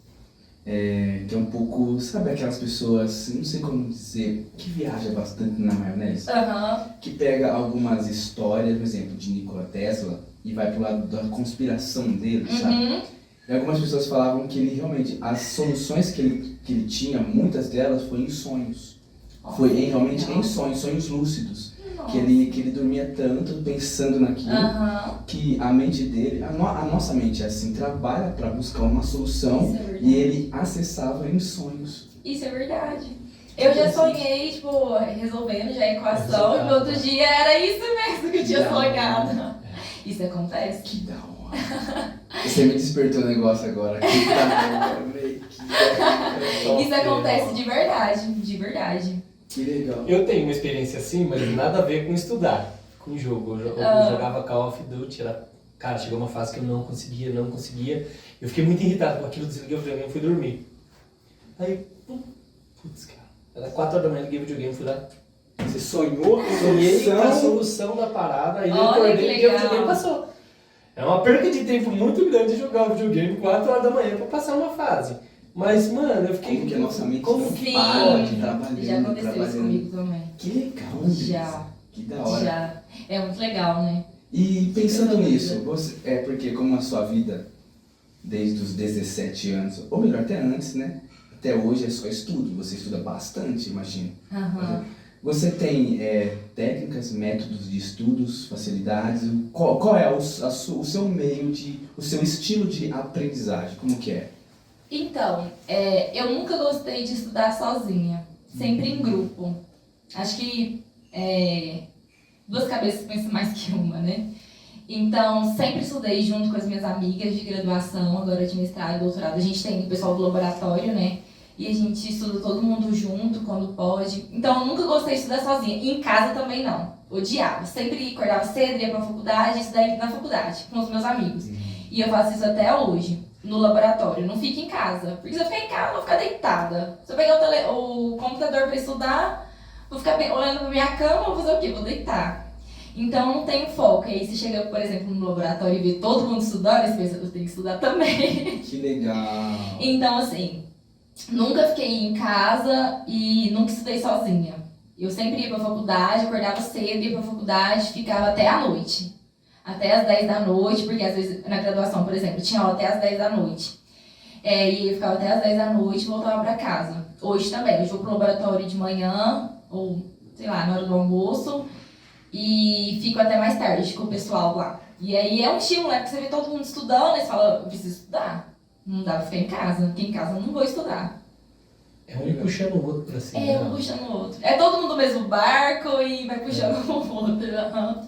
que é um pouco, sabe aquelas pessoas, não sei como dizer, que viaja bastante na maionese, que pega algumas histórias, por exemplo, de Nikola Tesla, e vai pro lado da conspiração dele, sabe? E algumas pessoas falavam que ele realmente, as soluções que ele tinha, muitas delas foi em sonhos. Foi realmente em sonhos lúcidos. Que ele dormia tanto pensando naquilo, que a mente dele, a nossa mente assim, trabalha para buscar uma solução e ele acessava em sonhos. Isso é verdade. Eu já sonhei, tipo, resolvendo já a equação e no outro dia era isso mesmo que eu tinha sonhado. Isso acontece? Que da hora. Você me despertou um negócio agora. Que da hora, Isso acontece de verdade, de verdade. Que legal. Eu tenho uma experiência assim, mas nada a ver com estudar, com jogo. Eu jogava Call of Duty, cara, chegou uma fase que eu não conseguia. Eu fiquei muito irritado com aquilo, desliguei o videogame e fui dormir. Aí, putz, cara, era 4 horas da manhã, liguei o videogame, fui lá. Você sonhou? Sonhei com a solução da parada, aí eu Olha, acordei e o videogame passou. É uma perca de tempo muito grande jogar o videogame 4 horas da manhã pra passar uma fase. Mas, mano, eu fiquei... Como que a nossa mente como não que para pode? de trabalhando, Já aconteceu isso comigo também. Que legal, Andressa. Já. Que da hora. Já. É muito legal, né? E pensando nisso, porque como a sua vida, desde os 17 anos, ou melhor, até antes, né? Até hoje é só estudo, você estuda bastante, imagino. Você tem técnicas, métodos de estudos, facilidades? Qual é o seu meio o seu estilo de aprendizagem? Como que é? Então, eu nunca gostei de estudar sozinha, sempre em grupo. Acho que duas cabeças pensam mais que uma, né? Então, sempre estudei junto com as minhas amigas de graduação, agora de mestrado e doutorado. A gente tem o pessoal do laboratório, né? E a gente estuda todo mundo junto, quando pode. Então, eu nunca gostei de estudar sozinha. E em casa também não. Odiava. Sempre acordava cedo, ia pra faculdade, estudava na faculdade, com os meus amigos. E eu faço isso até hoje, no laboratório. Não fico em casa. Porque se eu ficar em casa, eu vou ficar deitada. Se eu pegar o computador pra estudar, vou ficar olhando pra minha cama, vou fazer o quê? Vou deitar. Então, não tenho foco. E aí, se chega, por exemplo, no laboratório e vê todo mundo estudando, você pensa, eu tenho que estudar também. Que legal. Então, assim, nunca fiquei em casa e nunca estudei sozinha. Eu sempre ia pra faculdade, acordava cedo, ia pra faculdade, ficava até a noite. Até as 10 da noite, porque às vezes na graduação, por exemplo, tinha aula até as 10 da noite. E eu ficava até as 10 da noite e voltava pra casa. Hoje também, eu vou pro laboratório de manhã, ou sei lá, na hora do almoço, e fico até mais tarde com o pessoal lá. E aí é um estímulo, né? Porque você vê todo mundo estudando e você fala, eu preciso estudar. Não dá pra ficar em casa, porque em casa eu não vou estudar. É um puxando o outro pra cima. Um puxando o outro. É todo mundo no mesmo barco e vai puxando o outro.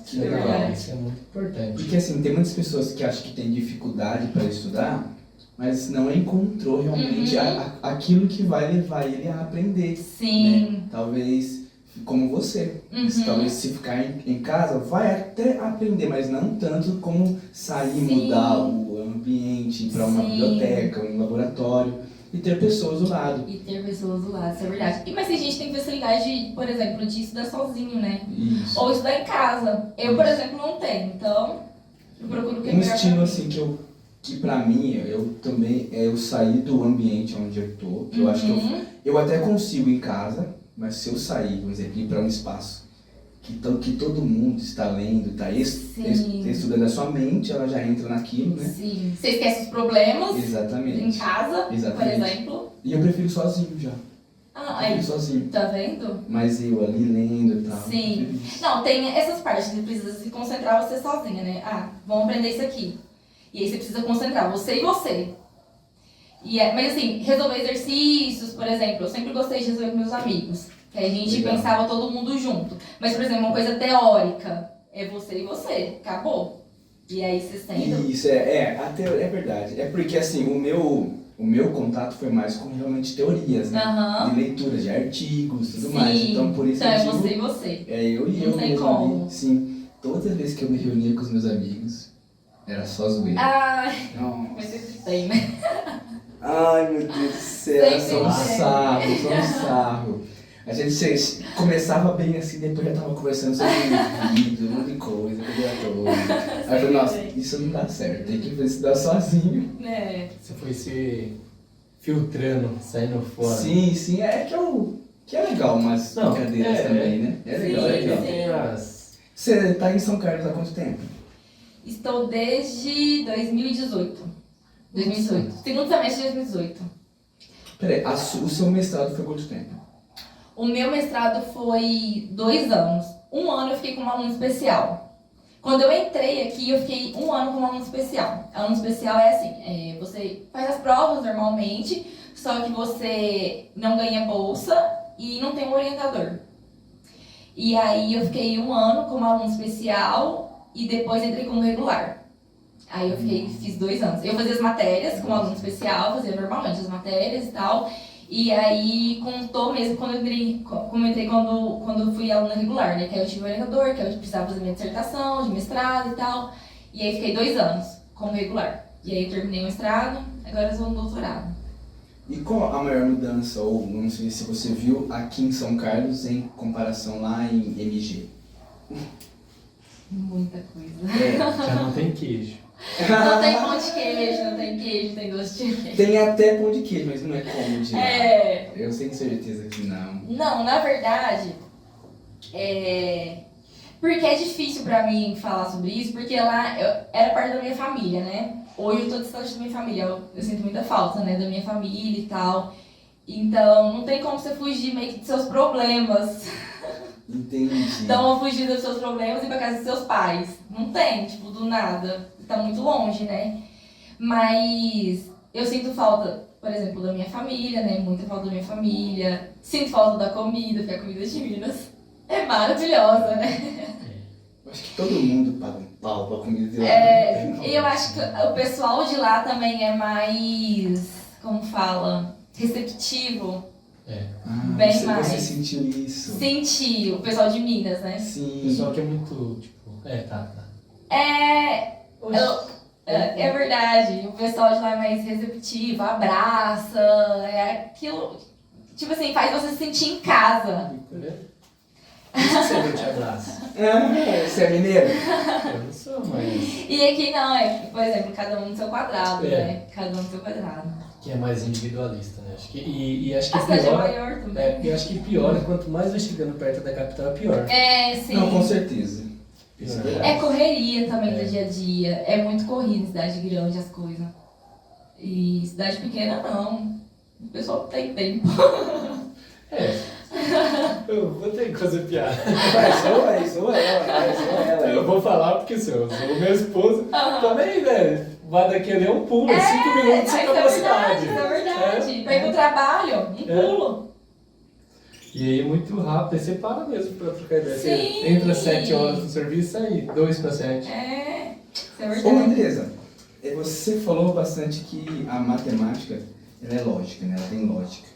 Que legal. Isso é muito importante. Porque assim, tem muitas pessoas que acham que têm dificuldade para estudar, mas não encontrou realmente aquilo que vai levar ele a aprender. Sim. Né? Talvez como você. Talvez se ficar em casa, vai até aprender, mas não tanto como sair, mudar o ambiente, ir para uma biblioteca, um laboratório. E ter pessoas do lado. Isso é verdade. Mas a gente tem facilidade, por exemplo, de estudar sozinho, né? Isso. Ou estudar em casa. Eu, por exemplo, não tenho, então eu procuro que é um melhor estilo pra mim. assim que pra mim, eu também, eu sair do ambiente onde eu tô, que eu acho que eu até consigo em casa, mas se eu sair, por exemplo, ir pra um espaço que todo mundo está lendo, está estudando a sua mente, ela já entra naquilo, né? Sim. Você esquece os problemas Exatamente. em casa, por exemplo. E eu prefiro sozinho já. Ah, Eu aí, fui sozinho. tá vendo? Mas eu ali lendo e tal. Sim. Não, tem essas partes, você precisa se concentrar você sozinha, né? Ah, vamos aprender isso aqui. E aí você precisa concentrar, você e você. Mas assim, resolver exercícios, por exemplo, eu sempre gostei de resolver com meus amigos. Que aí a gente Legal. pensava todo mundo junto. Mas, por exemplo, uma coisa teórica, é você e você, acabou. E aí você sendo... Isso, até é verdade. É porque assim, o meu contato foi mais com realmente teorias, né? Aham. De leitura de artigos e tudo Sim. mais. Então, por isso Então é eu digo, você e você. eu e Não eu tem mesmo como. ali. Sim, todas as vezes que eu me reunia com os meus amigos, era só zoeira. Ai, Nossa. mas sempre tem, né? Ai, meu Deus do céu, Sempre só um tem. sarro, só um sarro. A gente começava bem assim, depois já tava conversando sobre vídeo, um monte de coisa, toda. Aí eu falei, nossa, isso não dá certo, tem que estudar sozinho. É. Você foi se filtrando, saindo fora. Sim, que é legal umas Não, brincadeiras também, né? É legal, Sim, é legal. sim. Tem as... Você tá em São Carlos há quanto tempo? Estou desde 2018. 2018. Segundo semestre de 2018. Peraí, o seu mestrado foi quanto tempo? O meu mestrado foi 2 anos. 1 ano eu fiquei com um aluno especial. Quando eu entrei aqui, eu fiquei 1 ano com um aluno especial. Aluno especial é assim, você faz as provas normalmente, só que você não ganha bolsa e não tem um orientador. E aí eu fiquei 1 ano como aluno especial e depois entrei como regular. Aí eu fiz 2 anos. Eu fazia as matérias como aluno especial, fazia normalmente as matérias e tal. E aí contou mesmo quando eu entrei quando eu fui aluna regular, né? Que aí eu tive um orientador, que eu precisava fazer minha dissertação, de mestrado e tal. E aí fiquei 2 anos como regular. E aí eu terminei o mestrado, agora eu sou no doutorado. E qual a maior mudança, ou não sei se você viu, aqui em São Carlos em comparação lá em MG? Muita coisa. Já não tem queijo. Não tem pão de queijo, não tem queijo, tem doce de leite. Tem até pão de queijo, mas não é como de lá. É. Eu tenho certeza que não. Não, na verdade, porque é difícil pra mim falar sobre isso, porque lá era parte da minha família, né? Hoje eu tô distante da minha família, eu sinto muita falta, né, da minha família e tal. Então, não tem como você fugir meio que dos seus problemas. Entendi. Dar uma fugida dos seus problemas e ir pra casa dos seus pais. Não tem, tipo, do nada. Tá muito longe, né? Mas eu sinto falta, por exemplo, da minha família, né? Muita falta da minha família. Sinto falta da comida, porque a comida de Minas é maravilhosa, né? Eu acho que todo mundo paga um pau pra comida de lá. E eu acho que o pessoal de lá também é mais, como fala, receptivo. Bem você mais. sentiu isso? Senti, o pessoal de Minas, né? O Sim. pessoal que é muito, tipo... tá. É verdade, o pessoal de lá é mais receptivo, abraça, é aquilo, tipo assim, faz você se sentir em casa. Isso você não te abraça. Você é mineiro? Eu não sou, mas... E aqui não, por exemplo, cada um no seu quadrado, né? Cada um no seu quadrado. Que é mais individualista, né? Acho que, e acho que A cidade é pior... maior também. eu acho que pior, quanto mais vai chegando perto da capital, é pior. Sim. Não, com certeza. Isso é verdade. É correria também do dia a dia, é muito corrido em cidade grande as coisas. E cidade pequena não, o pessoal tem tempo. Eu vou ter que fazer piada. Zoa ela. Eu vou falar porque se eu sou minha esposa, também, né? Vai daqui ali um pulo, 5 minutos sem capacidade. Isso é verdade. Pra ir pro trabalho, um pulo. E aí muito rápido, aí você para mesmo pra trocar ideia. Você Sim. entra 7 horas no serviço e sai 2 para 7. Isso é Ô, verdade. Andresa, você falou bastante que a matemática ela é lógica, né? Ela tem lógica.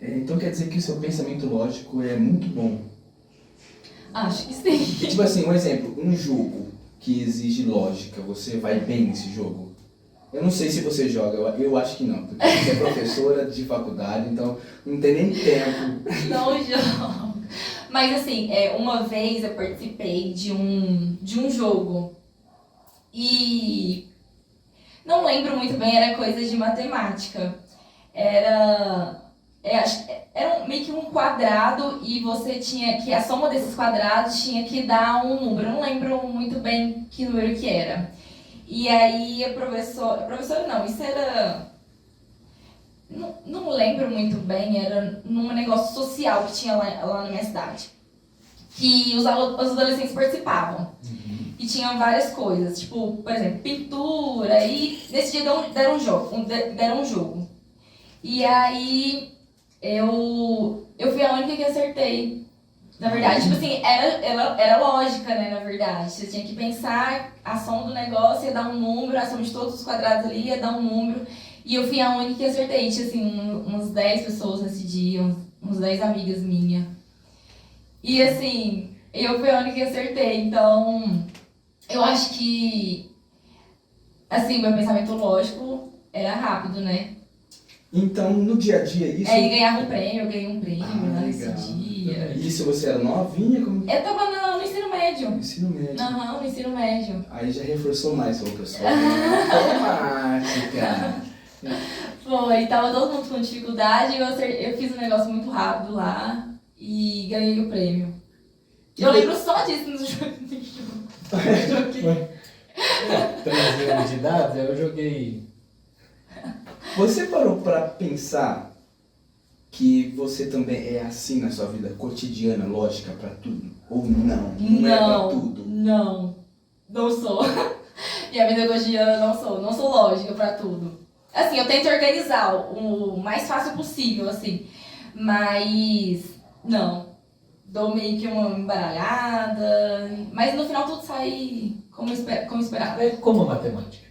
Então quer dizer que o seu pensamento lógico é muito bom. Acho que sim. Tipo assim, um exemplo, um jogo que exige lógica, você vai bem nesse jogo? Eu não sei se você joga, eu acho que não, porque você é professora de faculdade, então não tem nem tempo. Não jogo. Mas assim, uma vez eu participei de um jogo e não lembro muito bem, era coisa de matemática. Era meio que um quadrado e você tinha que, a soma desses quadrados tinha que dar um número. Eu não lembro muito bem que número que era. E aí a professora não, isso era não lembro muito bem, era num negócio social que tinha lá na minha cidade. Que os adolescentes participavam. E tinham várias coisas, tipo, por exemplo, pintura, e nesse dia deram um jogo. E aí eu fui a única que acertei. Na verdade, tipo assim, era lógica, né, na verdade. Você tinha que pensar, a soma do negócio ia dar um número, a soma de todos os quadrados ali ia dar um número. E eu fui a única que acertei. Tinha, assim, uns 10 pessoas nesse dia, uns 10 amigas minhas. E, assim, eu fui a única que acertei. Então, eu acho que, assim, meu pensamento lógico era rápido, né? Então, no dia a dia, isso... E ganhava um prêmio, eu ganhei um prêmio lá nesse legal. dia. Isso você era novinha? Como... Eu tava no ensino médio. Ensino médio. Aham, no ensino médio. Aí já reforçou mais, o pessoal. Matemática. Foi, tava todo mundo com dificuldade, eu fiz um negócio muito rápido lá e ganhei o prêmio. Eu lembro só disso no jogo. 13 anos de idade, eu joguei. Você parou pra pensar que você também é assim na sua vida cotidiana, lógica pra tudo? Ou não? Não é pra tudo? Não sou. Minha vida cotidiana não sou lógica pra tudo. Assim, eu tento organizar o mais fácil possível, assim, mas não. Dou meio que uma embaralhada, mas no final tudo sai como esperado. É como a matemática.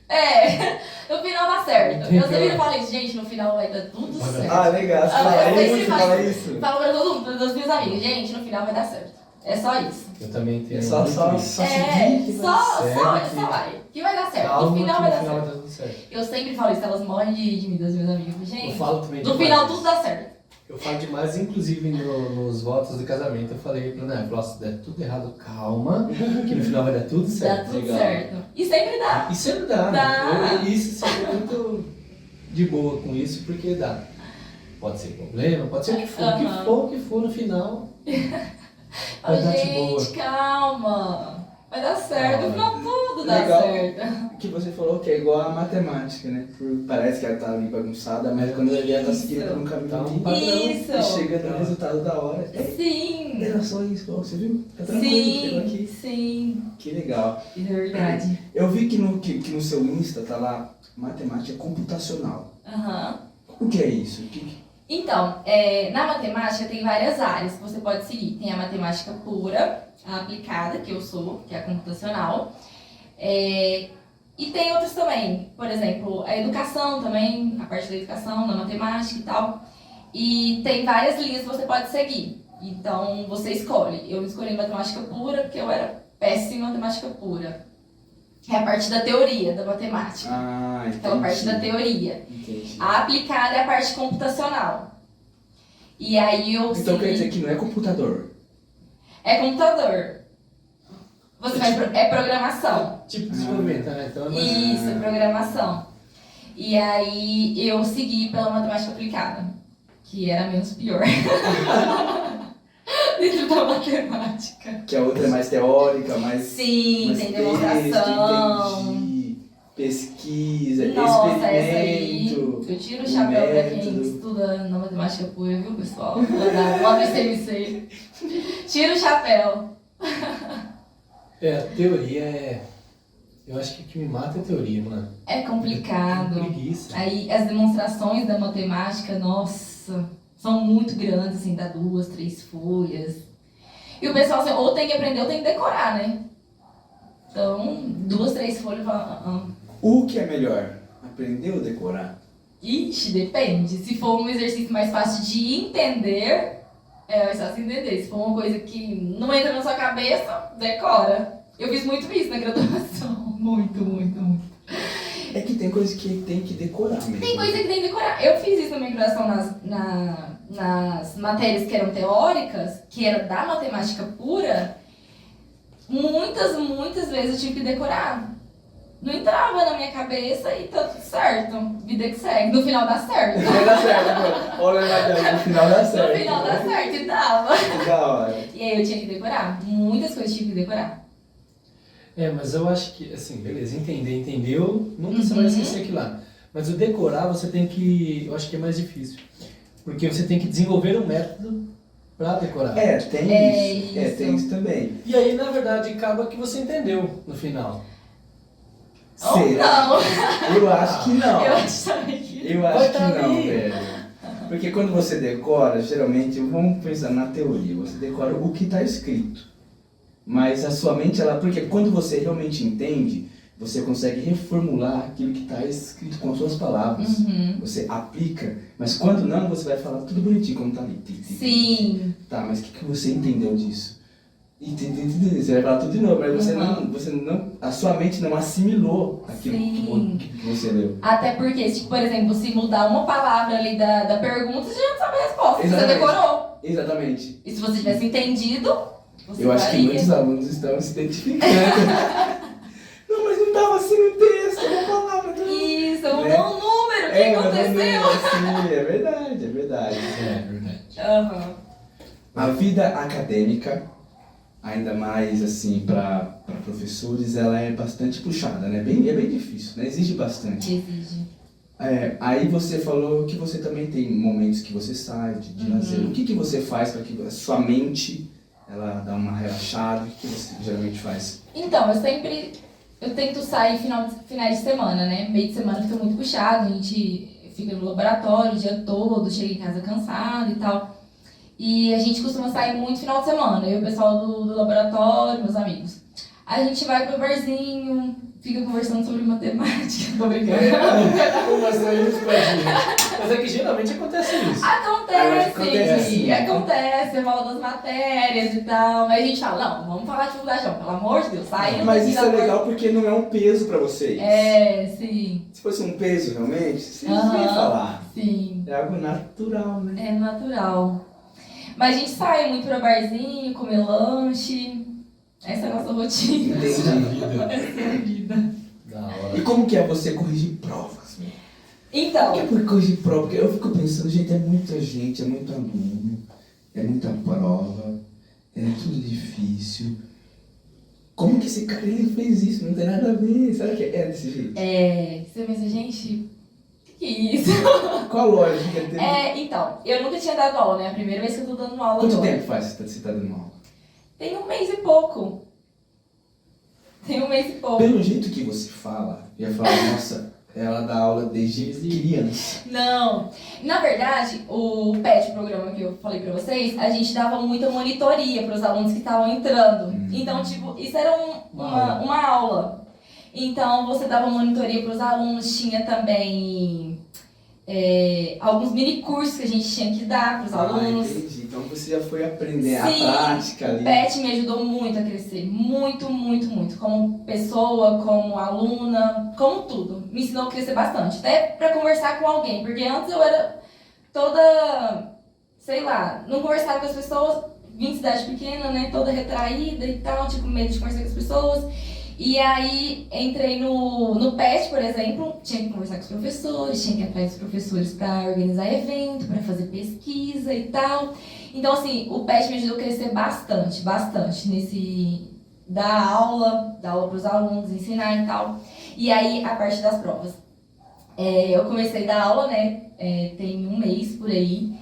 No final dá certo. Eu sempre falo isso, gente, no final vai dar tudo certo. Ah, legal, você fala isso. Falo pra todo mundo, para os meus amigos, gente, no final vai dar certo. É só isso. Eu também tenho. Só seguir que Só vai. Que vai dar certo. Calma, no final que vai no dar final certo. vai dar tudo certo. Eu sempre falo isso, elas morrem de mim, das minhas amigas. Gente, Eu falo também no demais final isso. tudo dá certo. Eu falo demais, inclusive nos votos do casamento, eu falei pra Ana, falou, se der tudo errado, calma, que no final vai dar tudo certo. Dá tudo legal. certo. E sempre dá. E sempre dá. Dá. Eu isso sempre muito de boa com isso, porque dá. Pode ser problema, pode ser o que for, o que for no final. Vai dar de boa. Gente, calma. Vai dar certo. No final tudo dá Legal. certo. Que você falou que é igual a matemática, né? Parece que ela tá ali bagunçada, mas quando ela tá seguindo por um caminho ali, Isso. e chega no resultado da hora. Sim. Era só isso, ó, você viu? Tá tranquilo, chegou aqui. Sim. Que legal. É verdade. Eu vi que no seu Insta tá lá matemática computacional. Aham. O que é isso? Então, na matemática tem várias áreas que você pode seguir. Tem a matemática pura, a aplicada, que eu sou, que é a computacional. E tem outras também, por exemplo, a educação também, a parte da educação, da matemática e tal. E tem várias linhas que você pode seguir. Então, você escolhe. Eu escolhi matemática pura porque eu era péssima em matemática pura. É a parte da teoria da matemática. Ah, entendi. Então, a parte da teoria. Entendi. A aplicada é a parte computacional. E aí eu Então quer dizer que não é computador? É computador. Você vai é programação. Tipo desenvolvimento, né? Então, Isso, é programação. E aí eu segui pela matemática aplicada, que era menos pior. Dentro da matemática. Que a outra é mais teórica, mais... Sim, mais tem texto, demonstração. entendi. Pesquisa, Nossa, essa experimento. aí, eu tiro o chapéu pra quem método. estuda na matemática pura, viu, pessoal? Lá no ICMC. Tira o chapéu. A teoria eu acho que o que me mata é a teoria, mano. É complicado. Preguiça. Aí as demonstrações da matemática, nossa, são muito grandes, assim, dá 2, 3 folhas. E o pessoal, assim, ou tem que aprender ou tem que decorar, né? Então, 2, 3 folhas, fala, O que é melhor? Aprender ou decorar? Ixi, depende. Se for um exercício mais fácil de entender, é mais fácil de entender. Se for uma coisa que não entra na sua cabeça, decora. Eu fiz muito isso na graduação. Muito. É que tem coisa que tem que decorar mesmo. Tem coisa que tem que decorar. Eu fiz isso na minha graduação nas matérias que eram teóricas, que era da matemática pura. Muitas vezes eu tive que decorar. Não entrava na minha cabeça e tá tudo certo. Vida que segue. No final dá certo. No final dá certo, pô. Olha lá, no final dá certo. No final dá certo e dava. Da hora. E aí eu tinha que decorar. Muitas coisas eu tive que decorar. Mas eu acho que, assim, beleza, entendeu, nunca você vai esquecer aquilo lá. Mas o decorar você tem que, eu acho que é mais difícil. Porque você tem que desenvolver um método para decorar. Tem isso. Tem isso também. E aí, na verdade, acaba que você entendeu no final. Será? Não. Eu acho que não. Eu acho também que... Eu Vai acho tá que não, ali. velho. Porque quando você decora, geralmente, vamos pensar na teoria, você decora o que está escrito. Mas a sua mente, porque quando você realmente entende, você consegue reformular aquilo que está escrito com as suas palavras. Você aplica, mas quando não, você vai falar tudo bonitinho como está ali. Sim. Tá, mas o que você entendeu disso? Você vai falar tudo de novo, mas você não, a sua mente não assimilou aquilo que você leu. Até porque, tipo, por exemplo, se mudar uma palavra ali da pergunta, você já não sabe a resposta. Exatamente. Você decorou. Exatamente. E se você tivesse entendido, você Eu acho que faria. muitos alunos estão se identificando. Não, mas não estava assim no texto, uma palavra. Isso, um Né? número, o que aconteceu? Sim, é verdade, é verdade. É verdade. Aham. A vida acadêmica, ainda mais assim para professores, ela é bastante puxada, né? É bem difícil, né? Exige bastante. Exige. Aí você falou que você também tem momentos que você sai de lazer. O que você faz para que a sua mente ela dá uma relaxada? O que você geralmente faz? Então, eu tento sair finais de semana, né? Meio de semana fica muito puxado, a gente fica no laboratório o dia todo, chega em casa cansado e tal. E a gente costuma sair muito final de semana, eu e o pessoal do laboratório, meus amigos. A gente vai pro barzinho, fica conversando sobre matemática, tô brincando. Como assim, mas é que geralmente acontece isso. Acontece, você fala das matérias e tal, mas a gente fala, não, vamos falar de faculdade não, pelo amor de Deus, sai. Mas isso é legal porque não é um peso para vocês. Sim. Se fosse um peso realmente, vocês Aham. não iam falar. Sim. É algo natural, né? É natural. Mas a gente sai muito pra barzinho, comer lanche. Essa é a nossa rotina. Entendi. Essa é a vida. Da hora. E como que é você corrigir provas, meu? Então, Por que corrigir prova? Porque eu fico pensando, gente, é muita gente, é muito aluno, é muita prova, é tudo difícil. Como que esse cara ele fez isso? Não tem nada a ver. Será que é desse jeito? você pensa, gente, o que é isso? Qual a lógica tem? Então, eu nunca tinha dado aula, né? A primeira vez que eu tô dando aula Quanto agora. tempo faz que você tá dando aula? Tem 1 mês e pouco. Tem 1 mês e pouco. Pelo jeito que você fala, eu ia falar, nossa, ela dá aula desde criança. Não. Na verdade, o PET, programa que eu falei pra vocês, a gente dava muita monitoria pros alunos que estavam entrando. Então, tipo, isso era uma aula. Então, você dava monitoria pros alunos, tinha também alguns mini cursos que a gente tinha que dar pros alunos. Entendi. Então você já foi aprender Sim, a prática ali. O PET me ajudou muito a crescer, muito, muito, muito. Como pessoa, como aluna, como tudo. Me ensinou a crescer bastante, até pra conversar com alguém. Porque antes eu era toda, sei lá, não conversava com as pessoas, vim de cidade pequena, né, toda retraída e tal, tipo, medo de conversar com as pessoas. E aí, entrei no PET, por exemplo, tinha que conversar com os professores, tinha que ir atrás dos professores para organizar evento, para fazer pesquisa e tal. Então, assim, o PET me ajudou a crescer bastante nesse dar aula para os alunos, ensinar e tal. E aí, a parte das provas. Eu comecei a dar aula, né, tem 1 mês por aí.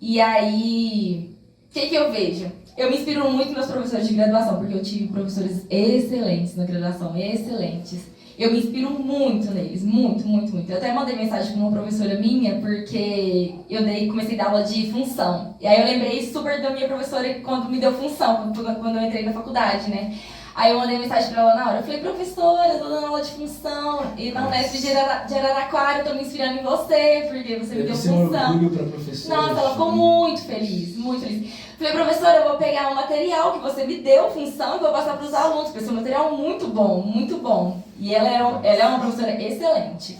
E aí, o que eu vejo? Eu me inspiro muito nos meus professores de graduação, porque eu tive professores excelentes na graduação, excelentes. Eu me inspiro muito neles, muito, muito, muito. Eu até mandei mensagem para uma professora minha, porque eu comecei a dar aula de função. E aí eu lembrei super da minha professora quando me deu função, quando eu entrei na faculdade, né? Aí eu mandei mensagem pra ela na hora, eu falei, professora, eu tô dando aula de função, e na Unesp de Araraquara eu tô me inspirando em você, porque você me deu função. Deve ser um orgulho pra professora. Nossa, ela ficou muito feliz, muito feliz. Falei, professora, eu vou pegar o material que você me deu, função, e vou passar pros alunos, porque esse é um material muito bom, muito bom. E ela é uma professora excelente,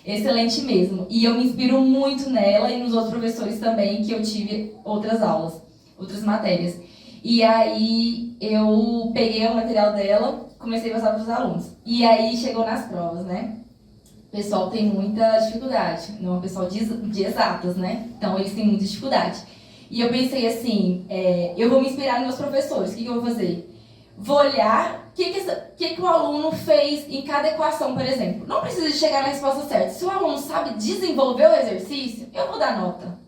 excelente mesmo. E eu me inspiro muito nela e nos outros professores também, que eu tive outras aulas, outras matérias. E aí eu peguei o material dela, comecei a passar para os alunos. E aí chegou nas provas, né? O pessoal tem muita dificuldade, não é um pessoal de exatas, né? Então eles têm muita dificuldade. E eu pensei assim, eu vou me inspirar nos meus professores, o que eu vou fazer? Vou olhar que o aluno fez em cada equação, por exemplo. Não precisa de chegar na resposta certa. Se o aluno sabe desenvolver o exercício, eu vou dar nota.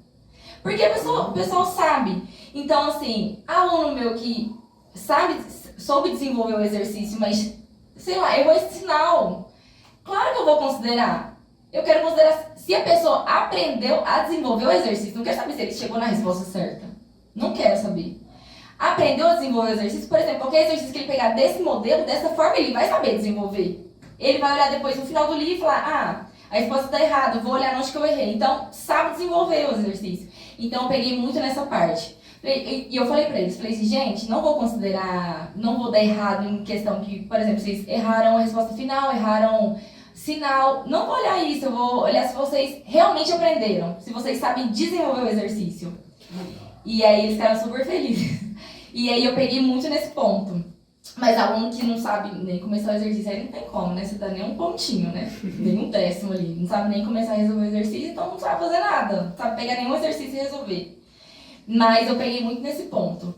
Porque o pessoal sabe. Então, assim, aluno meu que soube desenvolver o exercício, mas, sei lá, errou esse sinal. Claro que eu vou considerar. Eu quero considerar se a pessoa aprendeu a desenvolver o exercício. Não quero saber se ele chegou na resposta certa. Não quero saber. Aprendeu a desenvolver o exercício, por exemplo, qualquer exercício que ele pegar desse modelo, dessa forma, ele vai saber desenvolver. Ele vai olhar depois no final do livro e falar, a resposta está errada, vou olhar onde que eu errei. Então, sabe desenvolver o exercício. Então, eu peguei muito nessa parte. E eu falei pra eles, falei assim, gente, não vou considerar, não vou dar errado em questão que, por exemplo, vocês erraram a resposta final, erraram sinal. Não vou olhar isso, eu vou olhar se vocês realmente aprenderam, se vocês sabem desenvolver o exercício. E aí eles ficaram super felizes. E aí eu peguei muito nesse ponto. Mas aluno que não sabe nem começar o exercício, aí não tem como, né? Você dá nem um pontinho, né? Nem um décimo ali. Não sabe nem começar a resolver o exercício, então não sabe fazer nada. Não sabe pegar nenhum exercício e resolver. Mas eu peguei muito nesse ponto.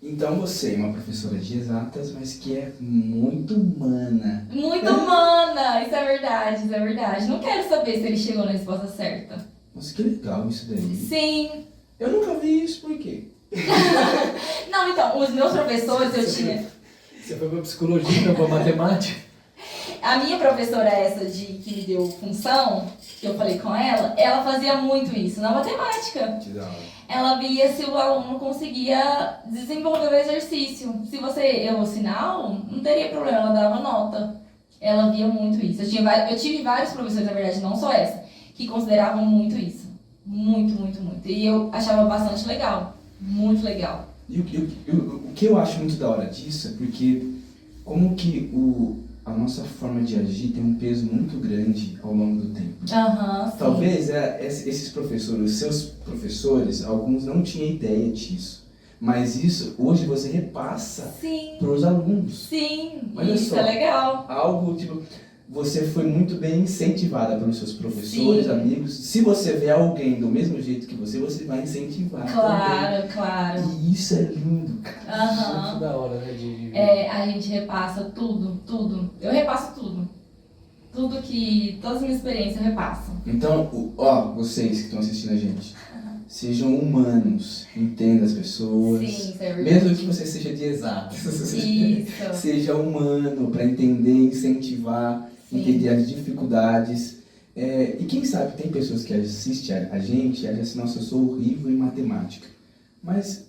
Então você é uma professora de exatas, mas que é muito humana. Muito humana! Isso é verdade, isso é verdade. Não quero saber se ele chegou na resposta certa. Nossa, que legal isso daí. Sim. Eu nunca vi isso, por quê? Não, então, os meus professores eu tinha... Você foi pra psicologia, não pra matemática? A minha professora que me deu função, que eu falei com ela fazia muito isso na matemática. Que da hora. Ela via se o aluno conseguia desenvolver o exercício. Se você errou o sinal, não teria problema, ela dava nota. Ela via muito isso. Eu tive vários professores, na verdade, não só essa, que consideravam muito isso. Muito, muito, muito. E eu achava bastante legal. Muito legal. E o que eu acho muito da hora disso é porque como que a nossa forma de agir tem um peso muito grande ao longo do tempo. Aham, sim. Talvez esses professores, os seus professores, alguns não tinham ideia disso. Mas isso, hoje, você repassa para os alunos. Sim, Olha isso só, é legal. Algo tipo... Você foi muito bem incentivada pelos seus professores, Sim. amigos. Se você vê alguém do mesmo jeito que você vai incentivar Claro, também. claro. E isso é lindo, cara. Aham. Muito da hora, né? A gente repassa tudo. Eu repasso tudo. Todas as minhas experiências eu repasso. Então, vocês que estão assistindo a gente, sejam humanos, entendam as pessoas. Sim, isso é verdade. Mesmo que você seja de exatas. Isso. Seja humano para entender, incentivar, Sim. entender as dificuldades. E quem sabe tem pessoas que assistem a gente e acham assim, nossa, eu sou horrível em matemática. Mas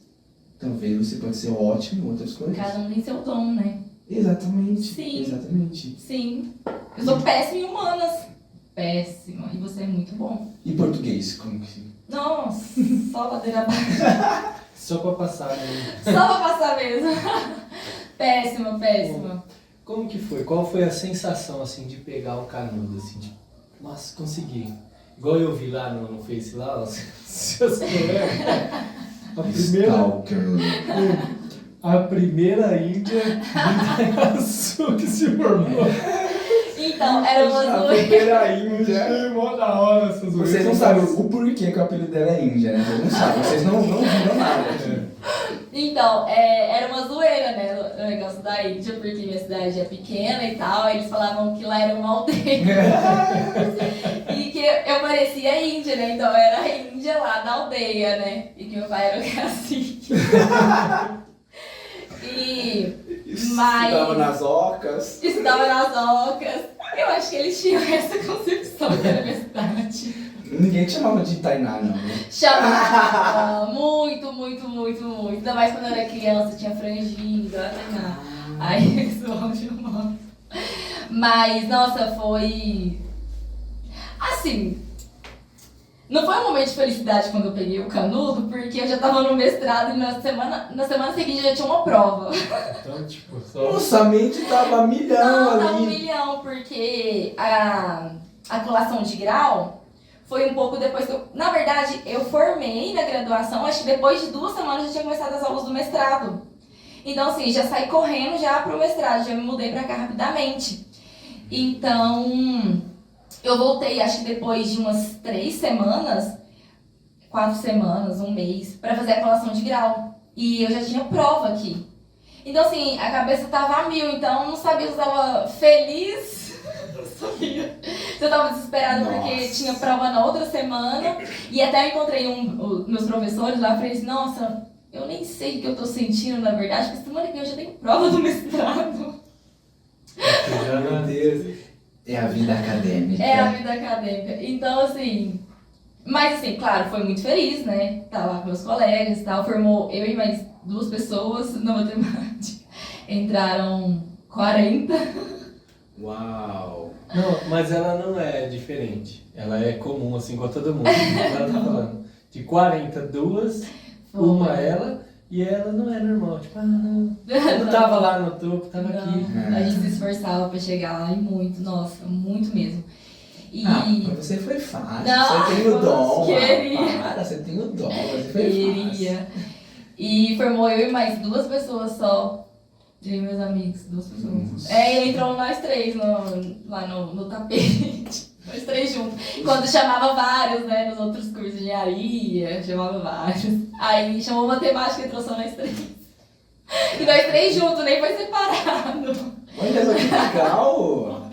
talvez você pode ser ótimo em outras coisas. Cada um tem seu dom, né? Exatamente. Sim. Exatamente. Sim. Eu sou péssima em humanas. Péssima. E você é muito bom. E português? Como que... Nossa, só ladeira abaixo. Só pra passar, né? Só pra passar mesmo. Péssima. Como que foi? Qual foi a sensação, assim, de pegar o canudo, assim, de... Nossa, consegui. Igual eu vi lá no Face, lá, os seus colegas. A primeira índia do Sul que se formou. Então, era uma A zoeira. primeira índia. Achei mó da hora essas Vocês não sabem o porquê que o apelido dela é índia, né? Vocês não sabem, vocês não viram nada aqui. Então, era uma zoeira, né, o negócio da Índia, porque minha cidade é pequena e tal, eles falavam que lá era uma aldeia. E que eu parecia índia, né, então eu era a índia lá da aldeia, né, e que meu pai era o cacique. Estudava nas ocas. Estudava nas ocas. Eu acho que eles tinham essa concepção da universidade. Ninguém te chamava de Tainá, não, né? Chamava muito. Ainda mais quando eu era criança, tinha franjinha, igual a Tainá. Aí eles vão de novo. Mas, nossa, foi... Assim... Não foi um momento de felicidade quando eu peguei o canudo, porque eu já tava no mestrado e na semana seguinte já tinha uma prova. Então, tipo, só... Nossa, a mente tava milhão Não, ali. tava 1 milhão, porque a colação de grau foi um pouco depois que eu... Na verdade, eu formei na graduação, acho que depois de 2 semanas já tinha começado as aulas do mestrado. Então, assim, já saí correndo já pro mestrado, já me mudei pra cá rapidamente. Então... Eu voltei, acho que depois de umas 3 semanas, 4 semanas, 1 mês, pra fazer a colação de grau. E eu já tinha prova aqui. Então, assim, a cabeça tava a mil, então eu não sabia se eu tava feliz, não sabia se eu tava desesperada porque Nossa. tinha prova na outra semana. E até eu encontrei meus professores lá e falei assim, nossa, eu nem sei o que eu tô sentindo, na verdade, porque semana que vem eu já tenho prova do mestrado. Meu Deus. É a vida acadêmica. É a vida acadêmica. Então, assim... Mas, assim, claro, foi muito feliz, né? Tá lá com meus colegas e tal. Formou eu e mais 2 pessoas na matemática. Entraram 40. Uau. Não, mas ela não é diferente. Ela é comum, assim, com todo mundo. Ela tá falando de 42, uma ela, e ela não é normal. Tipo, não. Eu não tava lá no topo, tava aqui. Não, a gente se esforçava pra chegar lá e muito, nossa, muito mesmo. E Pra você foi fácil. Não, você tem o dom. queria. Para, você tem o dom. Você foi queria. E formou eu e mais 2 pessoas só. Eu e meus amigos, 2 pessoas. Nossa. E entrou nós 3 lá no tapete. Nós 3 juntos. Quando chamava vários, né? Nos outros cursos de engenharia, chamava vários. Aí chamou matemática e entrou só nós 3. E nós 3 juntos, nem foi separado. Olha só que legal.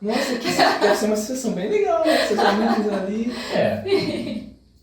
Nossa, que deve ser uma sensação bem legal, né? Seus amigos ali.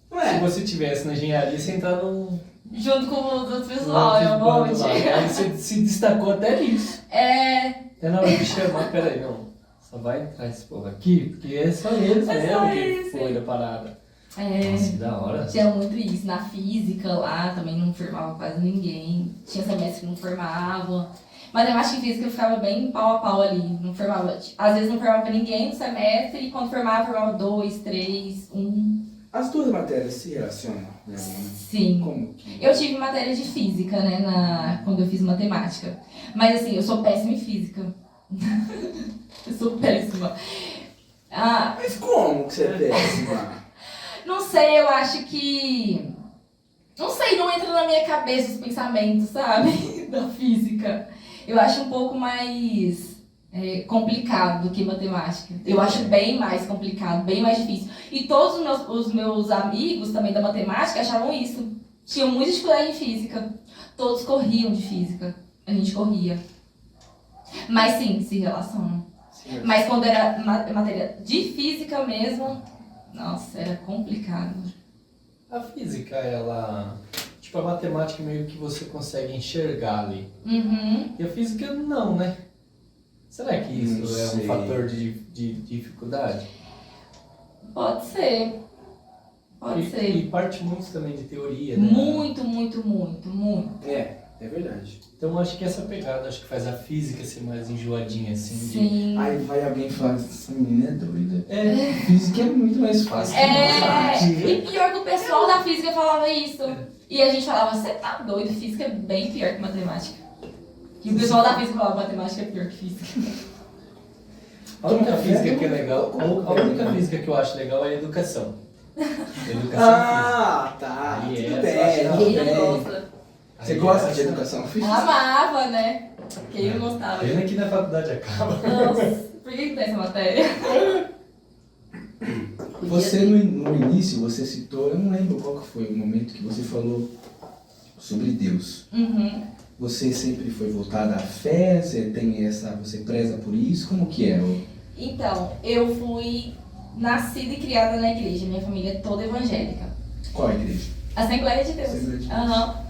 Não Se é? você tivesse na engenharia, você entrar num Junto com os outros pessoal, é um bando monte. lá. Aí você se destacou até nisso. Até na hora de chamar, peraí, não. Só vai entrar esse povo aqui, porque é só eles É mesmo só que esse. foi da parada. É. Nossa, que da hora. Tinha muito isso. Na física lá também não formava quase ninguém. Tinha semestre que não formava. Matemática e física eu ficava bem pau a pau ali. Não formava. Às vezes não formava ninguém no semestre e quando formava 2, 3, 1. As 2 matérias se relacionam, né? Sim. Como que... Eu tive matéria de física, né, quando eu fiz matemática. Mas assim, eu sou péssima em física. Eu sou péssima. Mas como que você é péssima? Não sei, eu acho que... Não sei, não entra na minha cabeça os pensamentos, sabe? Da física. Eu acho um pouco mais complicado do que matemática. Eu acho bem mais complicado, bem mais difícil. E todos os meus amigos também da matemática achavam isso. Tinham muita dificuldade em física. Todos corriam de física. A gente corria. Mas sim, se relacionam. Mas quando era matéria de física mesmo, nossa, era complicado. A física, ela... Tipo, a matemática meio que você consegue enxergar ali. Uhum. E a física não, né? Será que isso Não é sei. um fator de dificuldade? Pode ser. Pode ser. E parte muito também de teoria, né? Muito, muito, muito, muito. É verdade. Então acho que essa pegada acho que faz a física ser mais enjoadinha, assim. Sim. Aí vai alguém falar, essa menina é doida. É. Física é muito mais fácil. E pior que o pessoal da física falava isso. E a gente falava, você tá doido, física é bem pior que matemática. E o pessoal da física falava, matemática é pior que física. A única Toma física café, que é legal, toma a café. única física que eu acho legal é a educação. Educação Tá. Aí Tudo essa bem, eu acho tudo Quem não bem. gosta? Você Aí gosta essa- de educação física? Amava, né? Quem não gostava? Pena que na faculdade acaba. Nossa, por que tem essa matéria? Você no início, você citou, eu não lembro qual que foi o momento que você falou sobre Deus. Uhum. Você sempre foi voltada à fé? Você preza por isso? Como que é? Então, eu fui nascida e criada na igreja. Minha família é toda evangélica. Qual a igreja? Assembleia de Deus. Assembleia de Deus. Aham.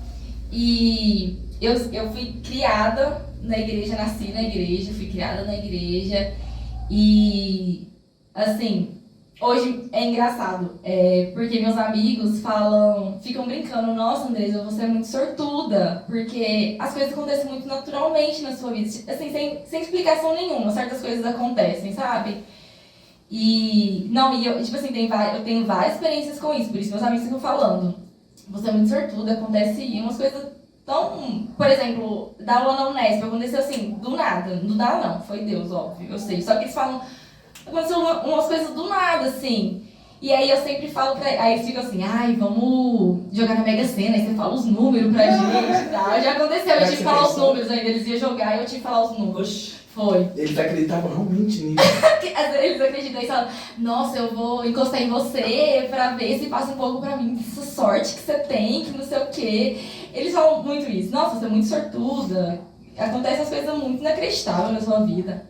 E eu fui criada na igreja, nasci na igreja, fui criada na igreja. E, assim, hoje é engraçado, porque meus amigos ficam brincando, nossa, Andresa, você é muito sortuda, porque as coisas acontecem muito naturalmente na sua vida, assim, sem explicação nenhuma, certas coisas acontecem, sabe? E eu, tipo assim, eu tenho várias experiências com isso, por isso meus amigos ficam falando, você é muito sortuda, acontece umas coisas tão... Por exemplo, da aula na Unesp, aconteceu assim, do nada não, foi Deus, óbvio, eu sei, só que eles falam, aconteceu umas coisas do nada, assim. E aí eu sempre falo aí eles ficam assim, ai, vamos jogar na Mega Sena, aí você fala os números pra gente e tal. Já aconteceu, eu tive que falar os números ainda, eles iam jogar e eu tive que falar os números. Foi. Eles acreditavam realmente nisso. Eles acreditam e falam, nossa, eu vou encostar em você pra ver se passa um pouco pra mim dessa sorte que você tem, que não sei o quê. Eles falam muito isso. Nossa, você é muito sortuda. Acontecem as coisas muito inacreditáveis na sua vida.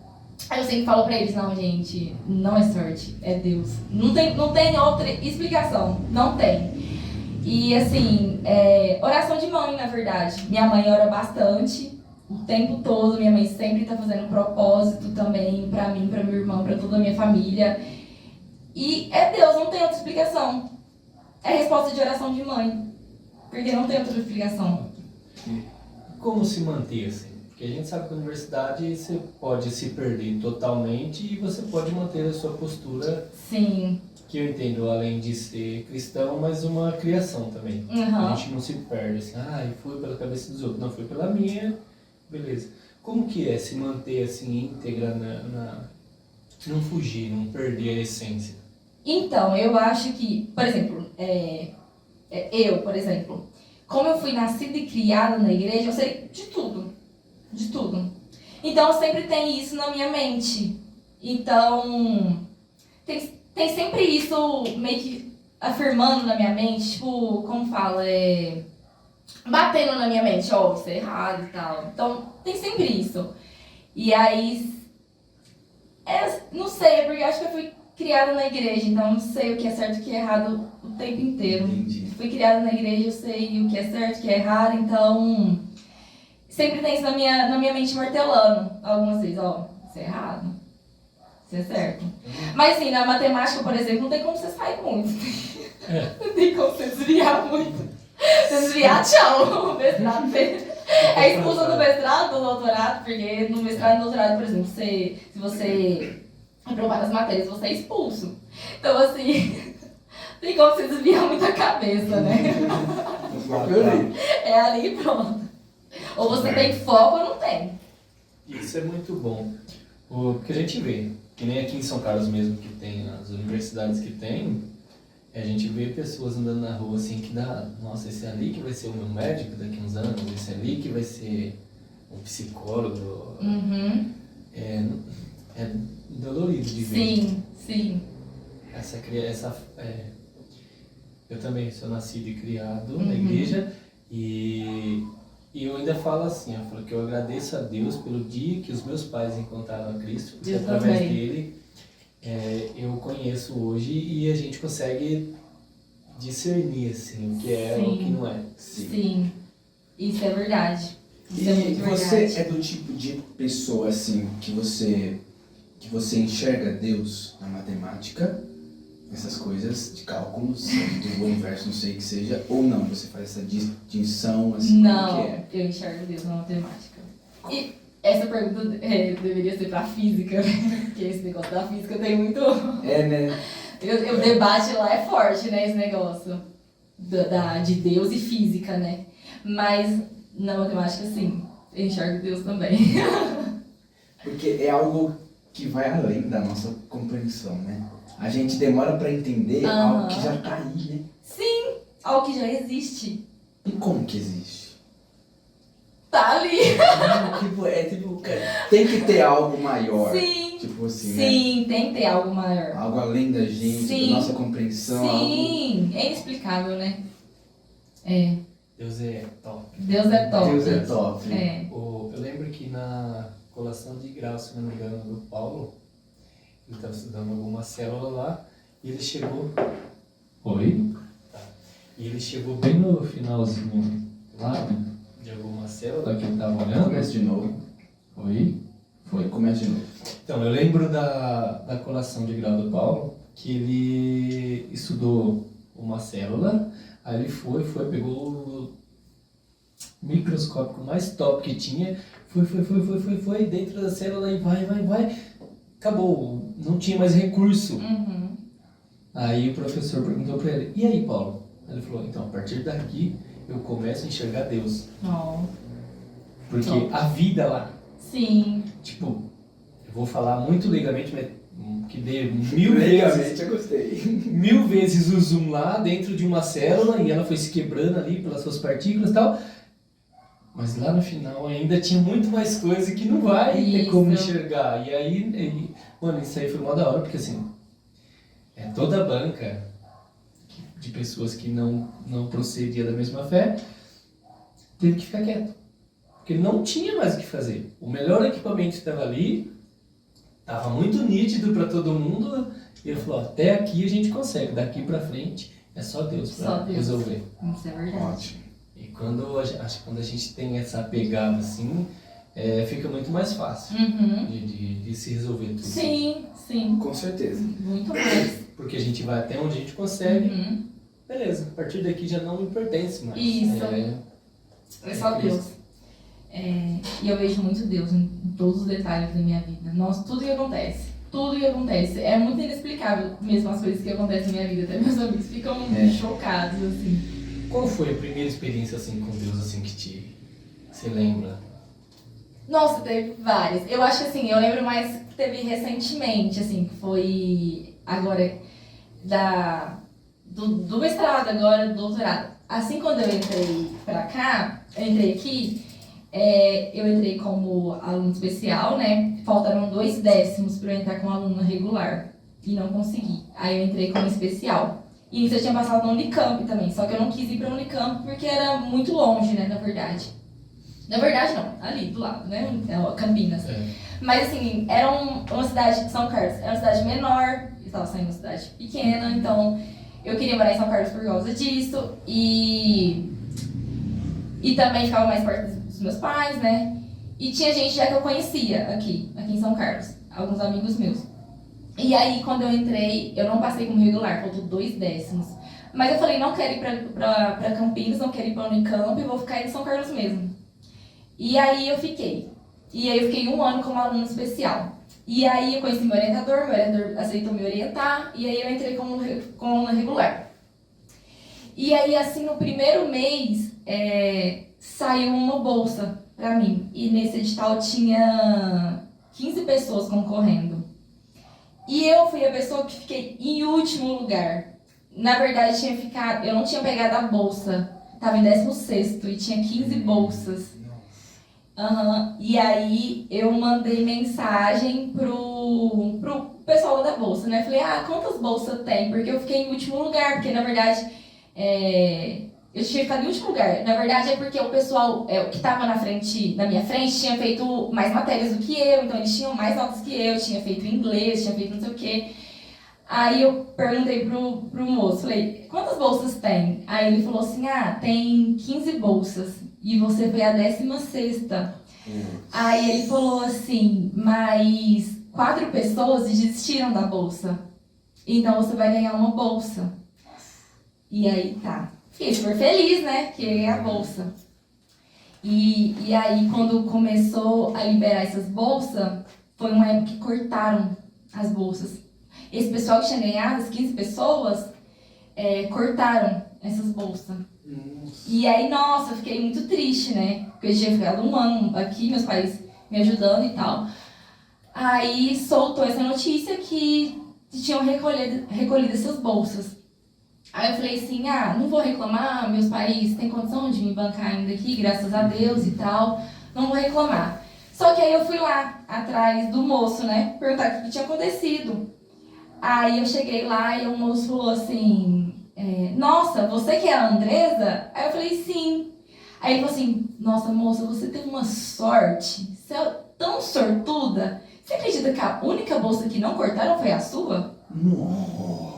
Aí eu sempre falo pra eles, não, gente, não é sorte, é Deus. Não tem outra explicação, não tem. E assim, oração de mãe, na verdade. Minha mãe ora bastante, o tempo todo. Minha mãe sempre tá fazendo propósito também pra mim, pra meu irmão, pra toda a minha família. E é Deus, não tem outra explicação. É resposta de oração de mãe, porque não tem outra explicação. Como se manter assim? Porque a gente sabe que na universidade você pode se perder totalmente e você pode manter a sua postura. Sim. Que eu entendo, além de ser cristão, mas uma criação também. A gente não se perde assim, foi pela cabeça dos outros. Não, foi pela minha, beleza. Como que é se manter assim íntegra não fugir, não perder a essência? Então, eu acho que, por exemplo, por exemplo, como eu fui nascida e criada na igreja, eu sei de tudo. De tudo. Então, eu sempre tenho isso na minha mente. Então, tem sempre isso meio que afirmando na minha mente, tipo, como fala, batendo na minha mente, você é errado e tal. Então, tem sempre isso. E aí, não sei, porque eu acho que eu fui criada na igreja, então não sei o que é certo e o que é errado o tempo inteiro. Entendi. Fui criada na igreja, eu sei o que é certo e o que é errado, então sempre tem isso na minha mente martelando algumas vezes, isso é errado, isso é certo. Mas assim, na matemática, por exemplo, não tem como você sair muito. Não tem como você desviar muito. Se desviar, tchau, o mestrado é expulsa do mestrado, do doutorado, porque no mestrado e no doutorado, por exemplo, se você reprovar as matérias, você é expulso. Então, assim, tem como você desviar muito a cabeça, né? É ali e pronto. Ou você tem foco ou não tem. Isso é muito bom. O que a gente vê, que nem aqui em São Carlos mesmo, que tem as universidades que tem, a gente vê pessoas andando na rua assim que dá, nossa, esse ali que vai ser o meu médico daqui a uns anos, esse ali que vai ser um psicólogo. É dolorido de ver. Sim. Eu também sou nascido e criado na igreja e eu ainda falo assim, eu falo que eu agradeço a Deus pelo dia que os meus pais encontraram a Cristo, porque através dele eu conheço hoje e a gente consegue discernir assim, o que é e o que não é. Sim, isso é verdade. Isso é muito você verdade. é do tipo de pessoa assim que você enxerga Deus na matemática, essas coisas de cálculos, do universo, não sei o que seja, ou não? Você faz essa distinção assim? Não, como que eu enxergo Deus na matemática. E essa pergunta deveria ser pra física, né? Porque esse negócio da física tem muito... né? O debate lá é forte, né, esse negócio de Deus e física, né? Mas na matemática, sim, eu enxergo Deus também. Porque é algo que vai além da nossa compreensão, né? A gente demora pra entender algo que já tá aí, né? Sim, algo que já existe. E como que existe? Tá ali. Tem que ter algo maior. Sim. Tipo assim, Sim, né? tem que ter algo maior. Algo além da gente, Sim. da nossa compreensão. Sim, é inexplicável, né? Deus é top. Deus é top. Deus é top. Eu lembro que na colação de grau, se não me engano, do Paulo, ele estava estudando alguma célula lá, e ele chegou... Oi? Tá. E ele chegou bem no finalzinho lá, né, de alguma célula que ele estava olhando. Começa de novo. Oi? Foi, começa de novo. Então, eu lembro da colação de grau do Paulo, que ele estudou uma célula, aí ele foi, pegou o microscópio mais top que tinha, foi dentro da célula e vai, acabou, não tinha mais recurso. Aí o professor perguntou pra ele, e aí, Paulo? Ele falou, então, a partir daqui eu começo a enxergar Deus. Porque a vida lá. Sim. Tipo, eu vou falar muito legalmente, mas que dê 1000 vezes. Eu gostei. 1000 vezes o zoom lá dentro de uma célula e ela foi se quebrando ali pelas suas partículas e tal. Mas lá no final ainda tinha muito mais coisa que não vai ter como enxergar. E aí, mano, isso aí foi uma da hora, porque assim, toda a banca de pessoas que não procedia da mesma fé, teve que ficar quieto. Porque não tinha mais o que fazer. O melhor equipamento estava ali, estava muito nítido para todo mundo, e ele falou, até aqui a gente consegue, daqui para frente é só Deus para resolver. Isso é verdade. Ótimo. E acho que quando a gente tem essa pegada assim, fica muito mais fácil de se resolver tudo. Sim, sim. Com certeza. Muito mais. Porque a gente vai até onde a gente consegue, beleza, a partir daqui já não me pertence mais. Isso. É só Deus. E eu vejo muito Deus em todos os detalhes da minha vida. Nossa, tudo que acontece. Tudo que acontece. É muito inexplicável mesmo as coisas que acontecem na minha vida. Até meus amigos ficam chocados, assim. Qual foi a primeira experiência assim com Deus assim que você lembra? Nossa, teve várias. Eu acho que assim, eu lembro mais que teve recentemente, assim, que foi agora do mestrado, agora do doutorado. Assim, quando eu entrei pra cá, eu entrei aqui, eu entrei como aluno especial, né? Faltaram 2 décimos pra eu entrar como aluna regular. E não consegui. Aí eu entrei como especial. E isso eu tinha passado no Unicamp também. Só que eu não quis ir pra Unicamp porque era muito longe, né? Na verdade. Na verdade, não. Ali, do lado, né? Campinas. Mas assim, era uma cidade, São Carlos, era uma cidade menor. Eu estava saindo de uma cidade pequena. Então, eu queria morar em São Carlos por causa disso. E também ficava mais perto dos meus pais, né? E tinha gente já que eu conhecia aqui em São Carlos. Alguns amigos meus. E aí, quando eu entrei, eu não passei como regular, faltou 2 décimos. Mas eu falei, não quero ir pra Campinas, não quero ir pra Unicamp, eu vou ficar aí em São Carlos mesmo. E aí eu fiquei. E aí eu fiquei 1 ano como aluna especial. E aí eu conheci meu orientador aceitou me orientar, e aí eu entrei como aluna regular. E aí, assim, no primeiro mês, saiu uma bolsa pra mim. E nesse edital tinha 15 pessoas concorrendo. E eu fui a pessoa que fiquei em último lugar. Na verdade, eu não tinha pegado a bolsa. Tava em 16º e tinha 15 bolsas. E aí eu mandei mensagem pro pessoal da bolsa, né? Falei, quantas bolsas tem? Porque eu fiquei em último lugar, porque na verdade eu tinha ficado em último lugar. Na verdade é porque o pessoal que estava na minha frente tinha feito mais matérias do que eu, então eles tinham mais notas que eu, tinha feito inglês, tinha feito não sei o quê. Aí eu perguntei pro moço, falei, quantas bolsas tem? Aí ele falou assim, tem 15 bolsas e você foi a 16ª. Aí ele falou assim, mas 4 pessoas desistiram da bolsa, então você vai ganhar uma bolsa. E aí tá, fiquei super feliz, né, que é a bolsa. E aí quando começou a liberar essas bolsas, foi uma época que cortaram as bolsas. Esse pessoal que tinha ganhado, as 15 pessoas, cortaram essas bolsas. E aí, nossa, eu fiquei muito triste, né? Porque eu tinha ficado 1 ano aqui, meus pais me ajudando e tal. Aí soltou essa notícia que tinham recolhido essas bolsas. Aí eu falei assim, não vou reclamar, meus pais têm condição de me bancar ainda aqui, graças a Deus e tal, não vou reclamar. Só que aí eu fui lá, atrás do moço, né, perguntar o que tinha acontecido. Aí eu cheguei lá e o moço falou assim, nossa, você que é a Andresa? Aí eu falei, sim. Aí ele falou assim, nossa moça, você teve uma sorte, você é tão sortuda. Você acredita que a única bolsa que não cortaram foi a sua? Nossa.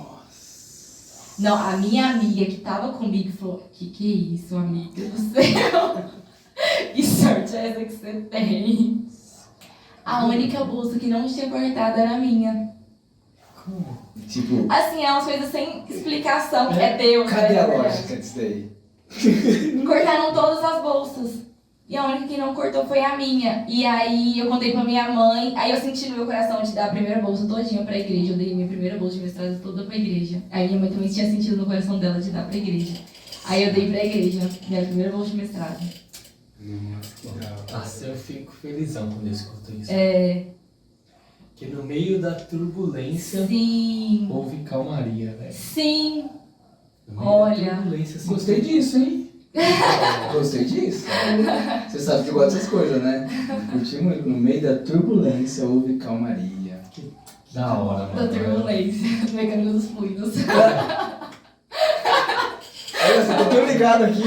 Não, a minha amiga que tava comigo falou, que é isso, amiga do céu? Que sorte é essa que você tem? A única bolsa que não tinha cortado era a minha. Como? Tipo, assim, é umas coisas sem explicação. É Deus. Cadê a lógica disso daí? Cortaram todas as bolsas. E a única que não cortou foi a minha. E aí eu contei pra minha mãe. Aí eu senti no meu coração de dar a primeira bolsa todinha pra igreja. Eu dei minha primeira bolsa de mestrado toda pra igreja. Aí minha mãe também tinha sentido no coração dela de dar pra igreja. Aí eu dei pra igreja minha primeira bolsa de mestrado. Nossa, que legal. Nossa, eu fico felizão quando eu escuto isso. Que no meio da turbulência, sim, houve calmaria, velho. Sim. No meio Olha. da turbulência, assim, Gostei disso, hein? Gostei disso. Você sabe que eu gosto dessas coisas, né? Curti muito. No meio da turbulência houve calmaria. Da hora, Da mano. turbulência, do mecânico dos fluidos. Olha, você tá tão ligado aqui.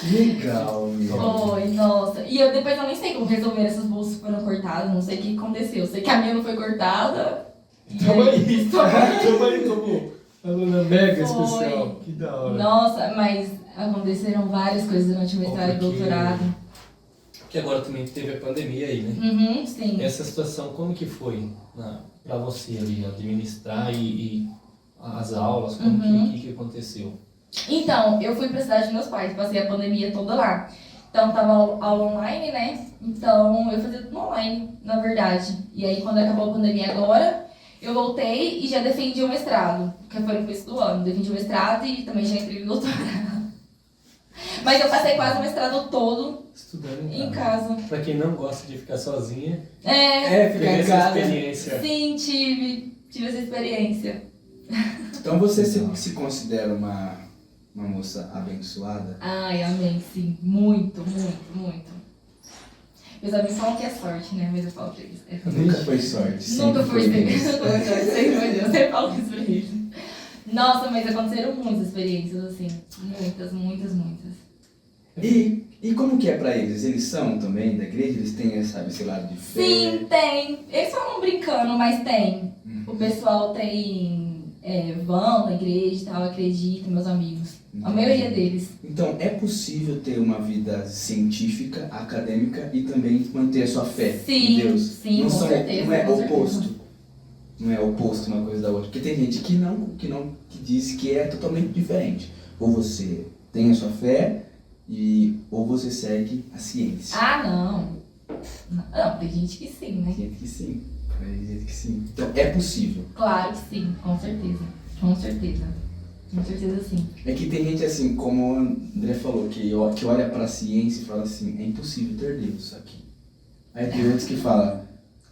Que legal, meu. Foi, nossa. E depois eu nem sei como resolver essas bolsas que foram cortadas, não sei o que aconteceu. Eu sei que a minha não foi cortada. Tamo aí, Tamo tamo aí como aluna mega Foi. especial. Que da hora. Nossa, mas aconteceram várias coisas durante o mestrado e Porque- doutorado. Porque agora também teve a pandemia aí, né? Uhum, sim. Essa situação, como que foi pra você ali, administrar e as aulas, como que aconteceu? Então, eu fui pra cidade dos meus pais, passei a pandemia toda lá. Então, tava aula online, né? Então, eu fazia tudo online, na verdade. E aí, quando acabou a pandemia agora, eu voltei e já defendi o mestrado. Que foi no começo do ano. Defendi o mestrado e também já entrei no doutorado. Mas eu passei quase o mestrado todo Estudando em casa. Pra quem não gosta de ficar sozinha, Ficar teve em essa casa. experiência. Sim, tive essa experiência. Então você se considera uma moça abençoada? Ai, amém, sim. Muito, muito, muito. Meus amigos falam que é sorte, né? Mas eu falo pra eles. É Nunca foi sorte. Nunca sempre foi Deus. Sempre foi Deus. Eu sempre falo isso pra eles. Nossa, mas aconteceram muitas experiências, assim. Muitas, muitas, muitas. E como que é pra eles? Eles são também da igreja? Eles têm, sabe, esse lado de fé? Sim, tem. Eles falam brincando, mas tem. O pessoal tem. Vão na igreja e tal, acredita, meus amigos. A maioria deles. Então, é possível ter uma vida científica, acadêmica e também manter a sua fé Sim, em Deus? sim, não com são, certeza, não é com oposto. certeza. Não é oposto uma coisa da outra. Porque tem gente que diz que é totalmente diferente. Ou você tem a sua fé, ou você segue a ciência. Ah, não. Não, tem gente que sim, né? Tem gente que sim. Tem gente que sim. Então, é possível. Claro que sim, com certeza. Com certeza. Com certeza sim. É que tem gente assim, como o André falou, que olha pra ciência e fala assim, é impossível ter Deus aqui. Aí tem outros que falam,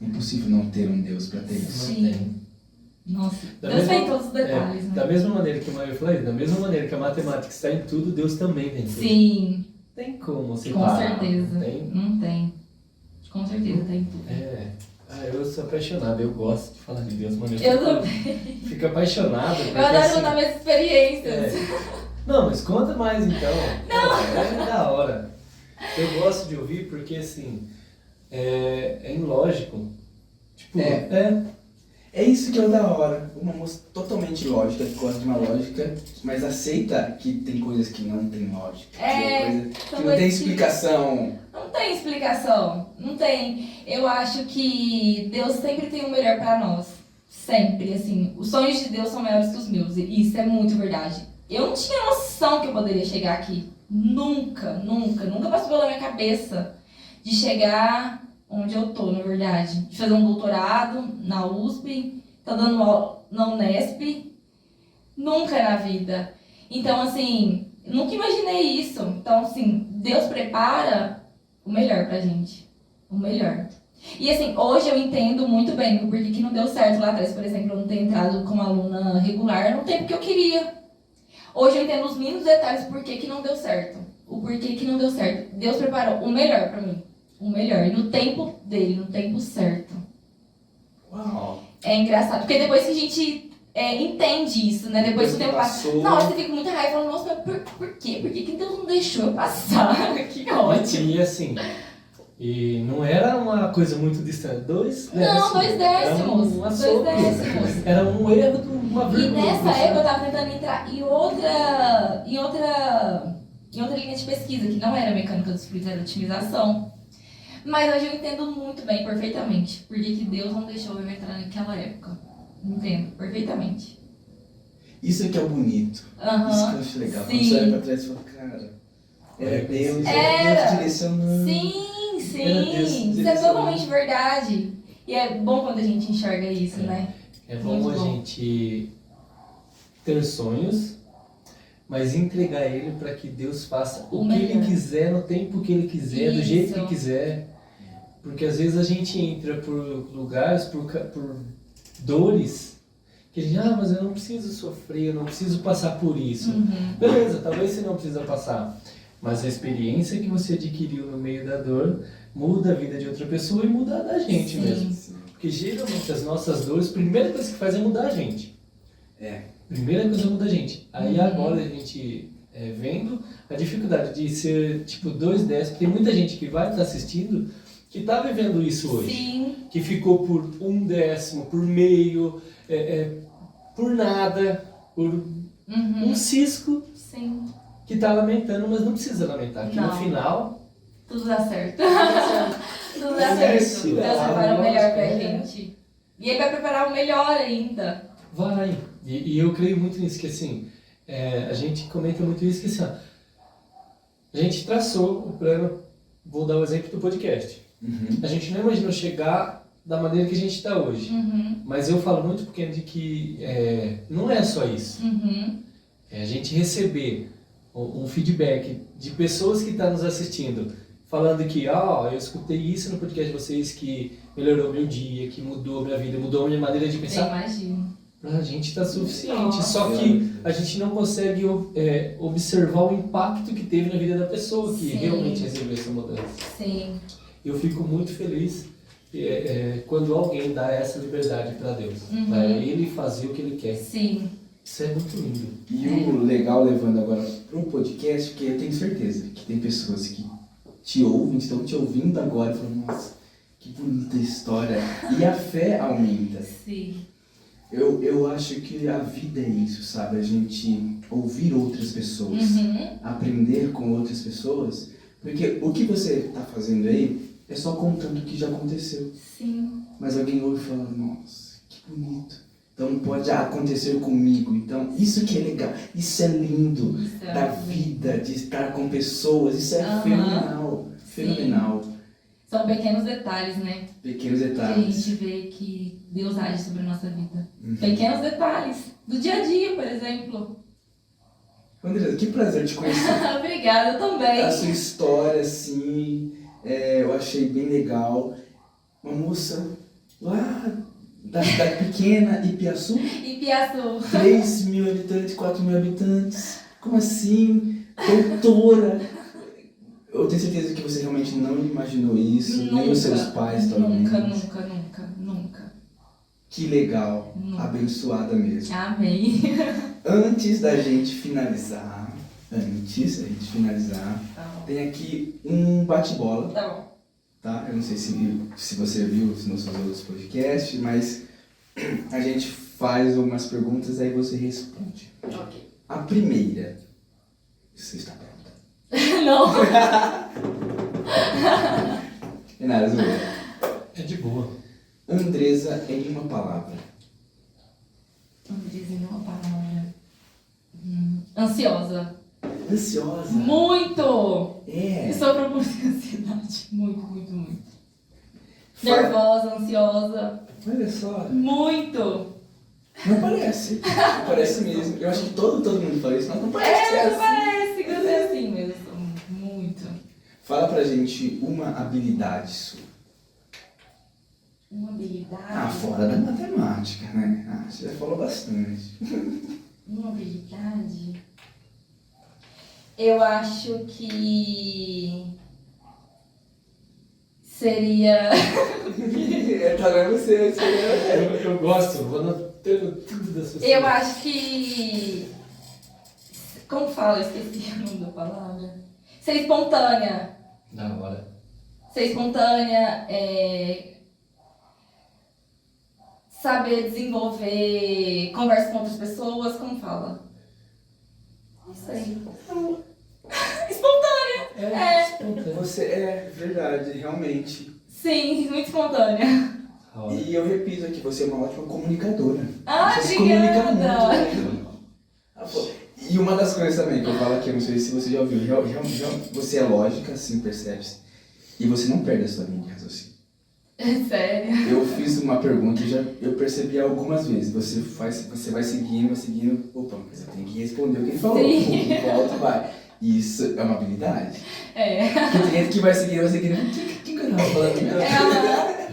é impossível não ter um Deus pra ter isso. Não Sim. tem. Nossa, Da Deus mesma- tem todos os detalhes, Da né? mesma maneira que a Maria falou, da mesma maneira que a matemática está em tudo, Deus também tem tudo. Sim, Tem como você com parar, certeza. não tem? Não tem. Com certeza tem tudo. Eu sou apaixonado, eu gosto de falar de Deus, mano. Eu também. Fico apaixonado. Porque, Eu adoro assim, contar minhas experiências. Não, mas conta mais então. Não. É da hora. Eu gosto de ouvir porque assim, é ilógico. Tipo, É isso que é o da hora. Uma moça totalmente lógica, que gosta de uma lógica, mas aceita que tem coisas que não tem lógica. Que coisa que não tem explicação. Não tem explicação. Não tem. Eu acho que Deus sempre tem o melhor pra nós. Sempre, assim. Os sonhos de Deus são maiores que os meus. E isso é muito verdade. Eu não tinha noção que eu poderia chegar aqui. Nunca, nunca. Nunca passou pela minha cabeça de chegar onde eu tô, na verdade. De fazer um doutorado na USP, tá dando aula na Unesp. Nunca na vida. Então, assim, nunca imaginei isso. Então, assim, Deus prepara o melhor pra gente. O melhor. E, assim, hoje eu entendo muito bem o porquê que não deu certo lá atrás. Por exemplo, eu não ter entrado como aluna regular no tempo que eu queria. Hoje eu entendo os mínimos detalhes do porquê que não deu certo. O porquê que não deu certo. Deus preparou o melhor pra mim. O melhor. E no tempo dele, no tempo certo. Uau! É engraçado. Porque depois que a gente entende isso, né? Depois que o tempo passa. passou. Nossa, você fica com muita raiva. Falando, nossa, mas por quê? Por que Deus não deixou eu passar? Que ótimo. E assim, e não era uma coisa muito distante. 2 décimos. Não, 2 décimos. Era 2 assopro. décimos. Era um erro de uma E vírgula. nessa época eu tava tentando entrar em outra linha de pesquisa, que não era mecânica dos fluidos, era otimização. Mas hoje eu entendo muito bem, perfeitamente, porque que Deus não deixou eu entrar naquela época. Entendo, perfeitamente. Isso é que é o bonito. Isso que eu acho legal. Quando Sim. você olha pra trás e fala, cara, era Deus, Era. Deus direcionando. Sim, Era Deus sim. Isso é direcionando. totalmente verdade. E é bom quando a gente enxerga isso, né? É bom Muito a bom. gente ter sonhos, mas entregar ele para que Deus faça o que Ele melhor. quiser, no tempo que Ele quiser, do jeito que Isso. quiser. Porque às vezes a gente entra por lugares, por dores, que a gente, mas eu não preciso sofrer, eu não preciso passar por isso. Uhum. Beleza, talvez você não precisa passar, mas a experiência que você adquiriu no meio da dor muda a vida de outra pessoa e muda a da gente Sim. mesmo. Porque geralmente as nossas dores, a primeira coisa que faz é mudar a gente. É. Primeira coisa muda a gente. Aí Uhum. agora a gente vendo a dificuldade de ser tipo 2/10, porque tem muita gente que vai estar assistindo que está vivendo isso hoje. Sim. Que ficou por 1/10, por meio, por nada, por um cisco Sim. que está lamentando, mas não precisa lamentar, porque no Não. final Tudo dá certo. Tudo dá É, certo. sim. Deus prepara o melhor pra É. gente. E Ele vai preparar o melhor ainda. vai. E eu creio muito nisso, que assim, a gente comenta muito isso, que assim, ó, a gente traçou o plano, vou dar o exemplo do podcast. A gente não imaginou chegar da maneira que a gente está hoje. Mas eu falo muito porque de que não é só isso. É a gente receber um feedback de pessoas que estão nos assistindo, falando que, eu escutei isso no podcast de vocês, que melhorou meu dia, que mudou minha vida, mudou minha maneira de Eu pensar. imagino. Pra gente está suficiente. Nossa. Só que a gente não consegue observar o impacto que teve na vida da pessoa que Sim. realmente recebeu essa mudança. Sim. Eu fico muito feliz quando alguém dá essa liberdade para Deus, para Ele fazer o que Ele quer. Sim. Isso é muito lindo. E o legal, levando agora para um podcast, que eu tenho certeza que tem pessoas que te ouvem, estão te ouvindo agora e falam, nossa, que bonita história. E a fé aumenta. Sim. Eu acho que a vida é isso, sabe? A gente ouvir outras pessoas, aprender com outras pessoas. Porque o que você está fazendo aí é só contando o que já aconteceu. Sim. Mas alguém ouve e fala, nossa, que bonito. Então pode acontecer comigo. Então isso que é legal, isso é lindo. Isso é Da muito vida, de estar com pessoas, isso é fenomenal. Fenomenal. São pequenos detalhes, né? Pequenos Que a detalhes. gente vê que Deus age sobre a nossa vida. Pequenos detalhes. Do dia a dia, por exemplo. Andresa, que prazer te conhecer. Obrigada, eu também. A sua história, assim, eu achei bem legal. Uma moça lá da cidade pequena, Ipiaçu, E Piaçu. 3.000 habitantes, 4.000 habitantes. Como assim? Doutora. Eu tenho certeza que você realmente não imaginou isso, nem os seus pais, talvez. Nunca. Que legal. Nunca. Abençoada mesmo. Amém. Antes da gente finalizar, Tá bom. tem aqui um bate-bola. Tá bom. Tá? Eu não sei se você viu os nossos outros podcasts, mas a gente faz algumas perguntas aí você responde. Ok. A primeira, você está pronta? Não. É nada, zoeira. É de boa. Andresa em uma palavra. Andresa, em uma palavra. Ansiosa. Ansiosa. Muito! É. Eu sofro muito de ansiedade. Muito. Fala- Nervosa, ansiosa. Olha só. Muito! Não parece. Não parece mesmo. Eu acho que todo mundo fala isso, mas não parece ser Não assim. parece que eu sou assim, mas eu sou muito. Fala pra gente uma habilidade sua. Uma habilidade. Fora da matemática, né? Você já falou bastante. Uma habilidade. Eu acho que seria. Tá vendo você? Eu gosto, vou anotando tudo da sua Eu acho que. Como fala? Eu esqueci o nome da palavra. Ser espontânea. Da hora. Ser espontânea, saber desenvolver conversa com outras pessoas, como fala? Não sei. Espontânea! Espontâneo. Você é verdade, realmente. Sim, muito espontânea. Da hora. E eu repito aqui, você é uma ótima comunicadora. Ah, você se comunica obrigada! muito. E uma das coisas também que eu falo aqui, eu não sei se você já ouviu, você é lógica, sim, percebe-se. E você não perde a sua linha de raciocínio. É sério. Eu fiz uma pergunta e eu percebi algumas vezes. Você vai seguindo, opa, mas eu tenho que responder o que ele falou. Sim. Volta e vai. Isso é uma habilidade. É. Porque tem gente que vai seguindo, o que eu tava falando?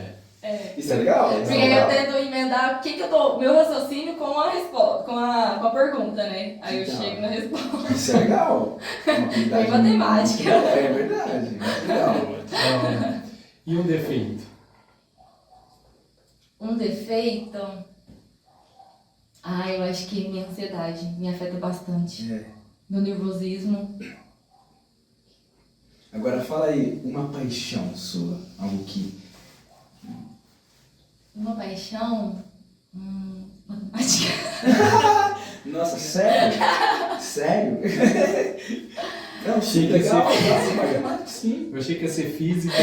Isso é legal? Isso Porque é legal. eu tento emendar meu raciocínio com a resposta, com a pergunta, né? Aí eu Então. chego na resposta. Isso é legal. É uma habilidade. Bem matemática. É verdade. É legal. Da hora. E um defeito? Um defeito? Eu acho que minha ansiedade me afeta bastante. É. meu nervosismo. Agora fala aí, uma paixão sua, algo que... Uma paixão? Matemática. Nossa, sério? Sério? Não, Achei sim, que ia legal. ser Nossa, matemática, sim. Eu achei que ia ser física.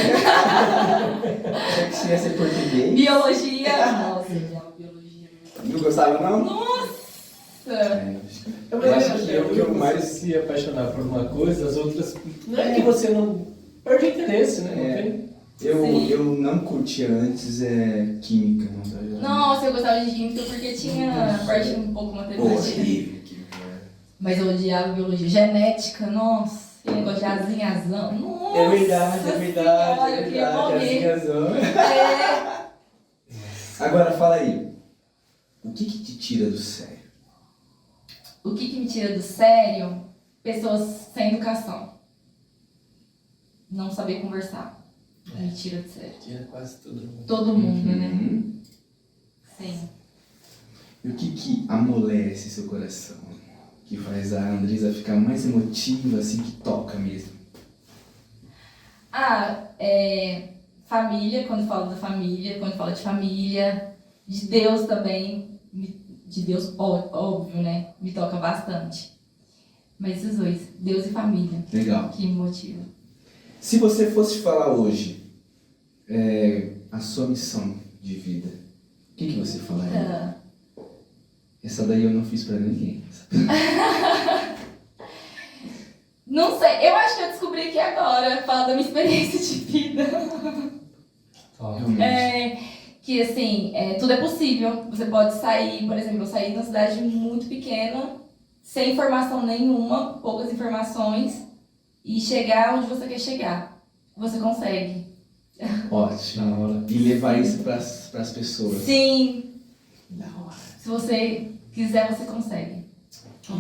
Achei que você ia ser português. Biologia. Nossa, já, biologia. Não gostava, não? Nossa! É, Eu acho que eu mais mais... se apaixonar por uma coisa, as outras. Não é que você não perde interesse, né? Não É. tem. Eu não curtia antes química, não tá ligado? Nossa, eu gostava de química porque tinha parte um pouco Pô, matemática. horrível química. Mas eu odiava biologia. Genética, nossa. Aquele negócio de azinhazão. Nossa! É verdade, é verdade, Senhora, é eu queria verdade. morrer. Assim, razão. É. Agora fala aí, o que te tira do sério? O que me tira do sério? Pessoas sem educação. Não saber conversar. Me tira do sério. Tinha quase todo mundo. Todo mundo, né? Uhum. Sim. E o que amolece seu coração? Que faz a Andresa ficar mais emotiva, assim, que toca mesmo? Família, quando falo da família, quando falo de família, de Deus também, de Deus, óbvio, né? Me toca bastante. Mas esses dois, Deus e família, Legal. que me motivam. Se você fosse falar hoje a sua missão de vida, o que você falaria? Essa daí eu não fiz pra ninguém. Não sei, eu acho que eu descobri aqui agora, falar da minha experiência de vida. Realmente. Que assim, tudo é possível. Você pode sair, por exemplo, eu saí de uma cidade muito pequena, sem informação nenhuma, poucas informações, e chegar onde você quer chegar. Você consegue. Ótimo. Na hora. E levar isso pras pessoas. Sim, Da hora. se você quiser, você consegue.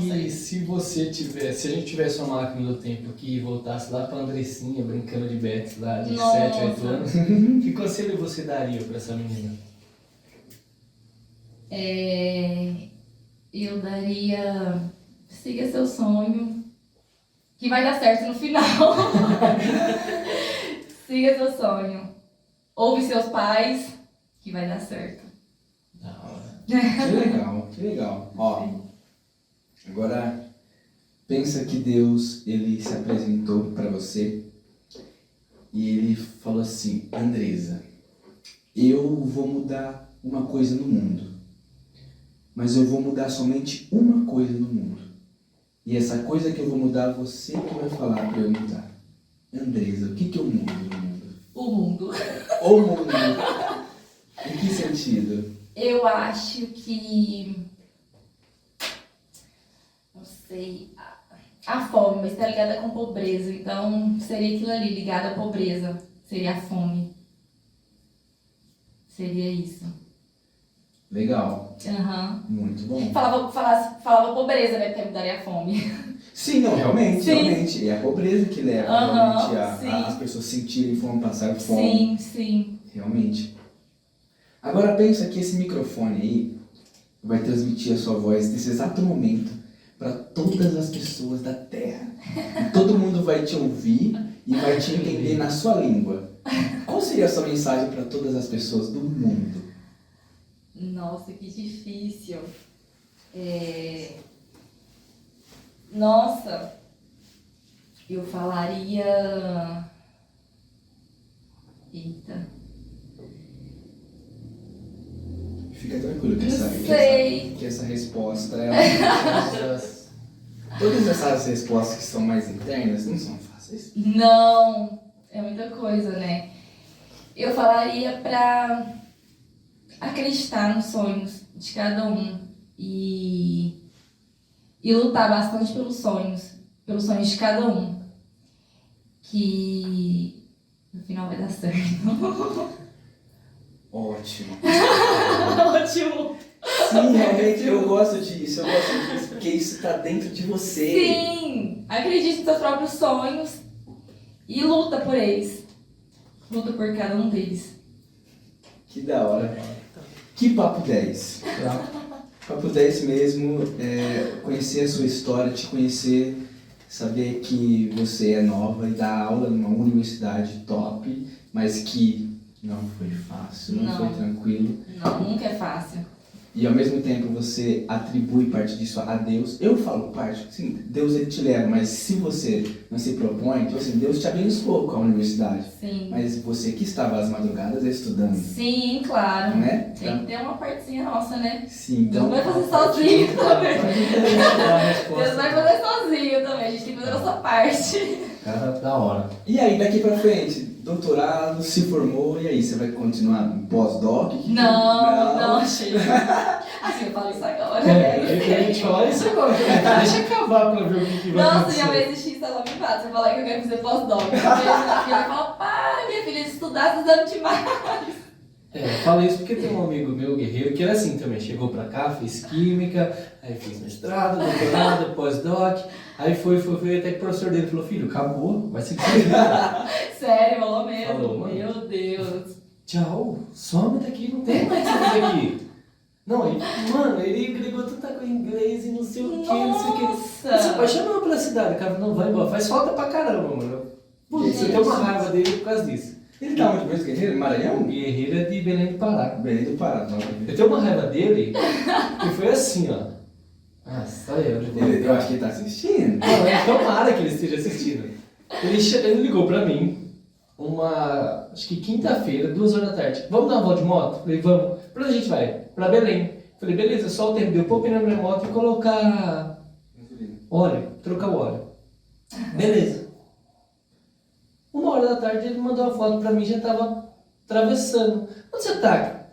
E se a gente tivesse uma máquina do tempo que voltasse lá pra Andressinha, brincando de bets lá de Nossa. 7, 8 anos, que conselho você daria pra essa menina? Eu daria... Siga seu sonho, que vai dar certo no final. Siga seu sonho. Ouve seus pais, que vai dar certo. Da hora. Que legal, que legal. Ó, agora pensa que Deus, ele se apresentou para você e ele falou assim: Andresa, eu vou mudar uma coisa no mundo, mas eu vou mudar somente uma coisa no mundo. E essa coisa que eu vou mudar, você que vai falar para eu mudar. Andresa, o que eu mudo no mundo? O mundo. O mundo. Em que sentido? Eu acho que... Não sei... A fome, mas tá ligada com pobreza. Então, seria aquilo ali, ligado à pobreza. Seria a fome. Seria isso. Legal. Aham. Muito bom. Falava pobreza, né? Porque mudaria a fome. Sim, não, realmente, Sim. realmente. É a pobreza que leva Aham, realmente sim. as pessoas sentirem fome, passar fome. Sim. Realmente. Agora pensa que esse microfone aí vai transmitir a sua voz nesse exato momento para todas as pessoas da Terra. E todo mundo vai te ouvir e vai te entender na sua língua. Qual seria a sua mensagem para todas as pessoas do mundo? Nossa, que difícil. Nossa, eu falaria... Eita. Fica tranquilo que Não essa resposta todas essas respostas que são mais internas não são fáceis. Não, é muita coisa, né? Eu falaria pra acreditar nos sonhos de cada um e lutar bastante pelos sonhos de cada um, que no final vai dar certo. Ótimo. Ótimo! Sim, realmente eu gosto disso, porque isso está dentro de você. Sim! Acredite nos seus próprios sonhos e luta por eles. Luta por cada um deles. Que da hora. Que papo 10. para poder esse mesmo, conhecer a sua história, te conhecer, saber que você é nova e dá aula numa universidade top, mas que não foi fácil, não foi tranquilo. Não, nunca é fácil. E ao mesmo tempo você atribui parte disso a Deus. Eu falo parte, sim, Deus ele te leva, mas se você não se propõe, então assim, Deus te abençoou com a universidade. Sim. Mas você que estava às madrugadas estudando. Sim, claro. Não é? Tem que ter uma partezinha nossa, né? Sim, então. Não vai fazer sozinho também. Deus Deus vai fazer sozinho também, a gente tem que fazer a nossa parte. Cara, da hora. E aí, daqui pra frente, doutorado, se formou, e aí, você vai continuar no pós-doc? Não, chega. Assim, eu falo isso agora. A gente fala isso agora. Deixa acabar pra ver o que vai Nossa, acontecer. já vai existir salão em base. Você falar que eu quero fazer pós-doc. Minha filha vai falar, para, minha filha, estudar, tá dando demais. Fala isso porque tem um amigo meu, guerreiro, que era assim também. Chegou pra cá, fez química, aí fez mestrado, doutorado, pós-doc. Aí foi, até que o professor dele falou, filho, acabou, vai seguir. Sério, falou mesmo. Falou, mano. Meu Deus. Tchau, some daqui, não tem mais o que fazer aqui. Não, ele agregou tanta coisa em inglês e não sei o que, não sei o que. Ele se Nossa. apaixonou pela cidade, cara, não vai embora, faz falta pra caramba, mano. Putz, eu tenho uma raiva dele por causa disso. Ele tá onde mesmo, Guerreiro? Maranhão? Guerreiro é de Belém do Pará. Belém do Pará, não. Eu tenho uma raiva dele que foi assim, ó. Ah, só eu. Eu acho que ele tá assistindo. Não, tomara que ele esteja assistindo. Ele ligou pra mim, acho que quinta-feira, 2 horas da tarde. Vamos dar uma volta de moto? Falei, vamos. Pra onde a gente vai? Pra Belém. Falei, beleza, só o tempo de eu pôr o pneu na minha moto e colocar óleo, trocar o óleo. Beleza. 1 hora da tarde ele mandou uma foto pra mim, já tava atravessando. Onde você tá?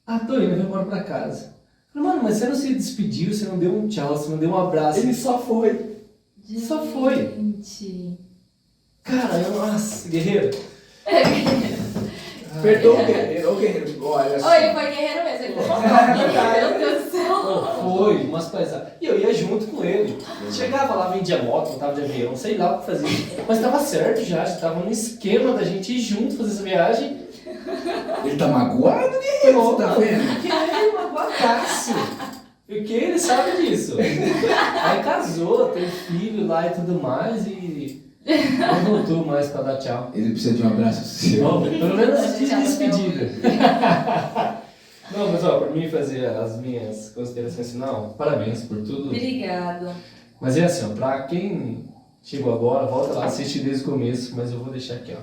Ah, tô indo, eu vou embora pra casa. Falei, mano, mas você não se despediu, você não deu um tchau, você não deu um abraço. Ele só foi. Só foi. Gente. Cara, nossa, guerreiro. Perdoa o Guerreiro. Ô, Guerreiro, olha só. Oi, ele foi guerreiro mesmo. Ele foi meu Deus do céu. Foi, umas paisagens. E eu ia junto com ele. Chegava lá, vendia moto, montava de avião, sei lá o que fazia. Mas tava certo já tava no esquema da gente ir junto fazer essa viagem. Ele tá magoado, Guerreiro, você tá vendo? Que é um aguacaço. Porque ele sabe disso. Aí casou, tem filho lá e tudo mais e não voltou mais pra dar tchau. Ele precisa de um abraço seu. Bom, pelo menos de despedida. Não, mas ó, por mim fazer as minhas considerações final, parabéns por tudo. Obrigada. Mas é assim, ó, pra quem chegou agora, volta lá, assiste desde o começo, mas eu vou deixar aqui, ó.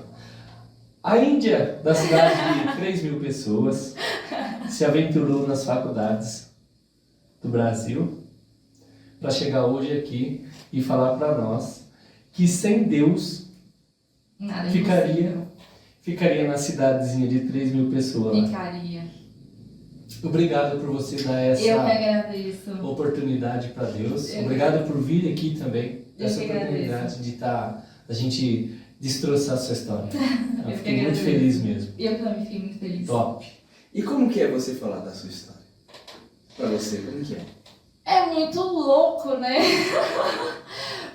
A Índia, da cidade de 3.000 pessoas, se aventurou nas faculdades do Brasil para chegar hoje aqui e falar para nós que sem Deus Nada é ficaria na cidadezinha de 3.000 pessoas lá. Ficaria. Obrigado por você dar Eu que essa agradeço. oportunidade para Deus. Eu Obrigado por vir aqui também. Eu Essa que oportunidade agradeço. de da gente destroçar a sua história. Eu Eu que fiquei muito agradeço. feliz mesmo. Eu também fiquei muito feliz. Top. E como que é você falar da sua história? Pra você, como que é? É muito louco, né?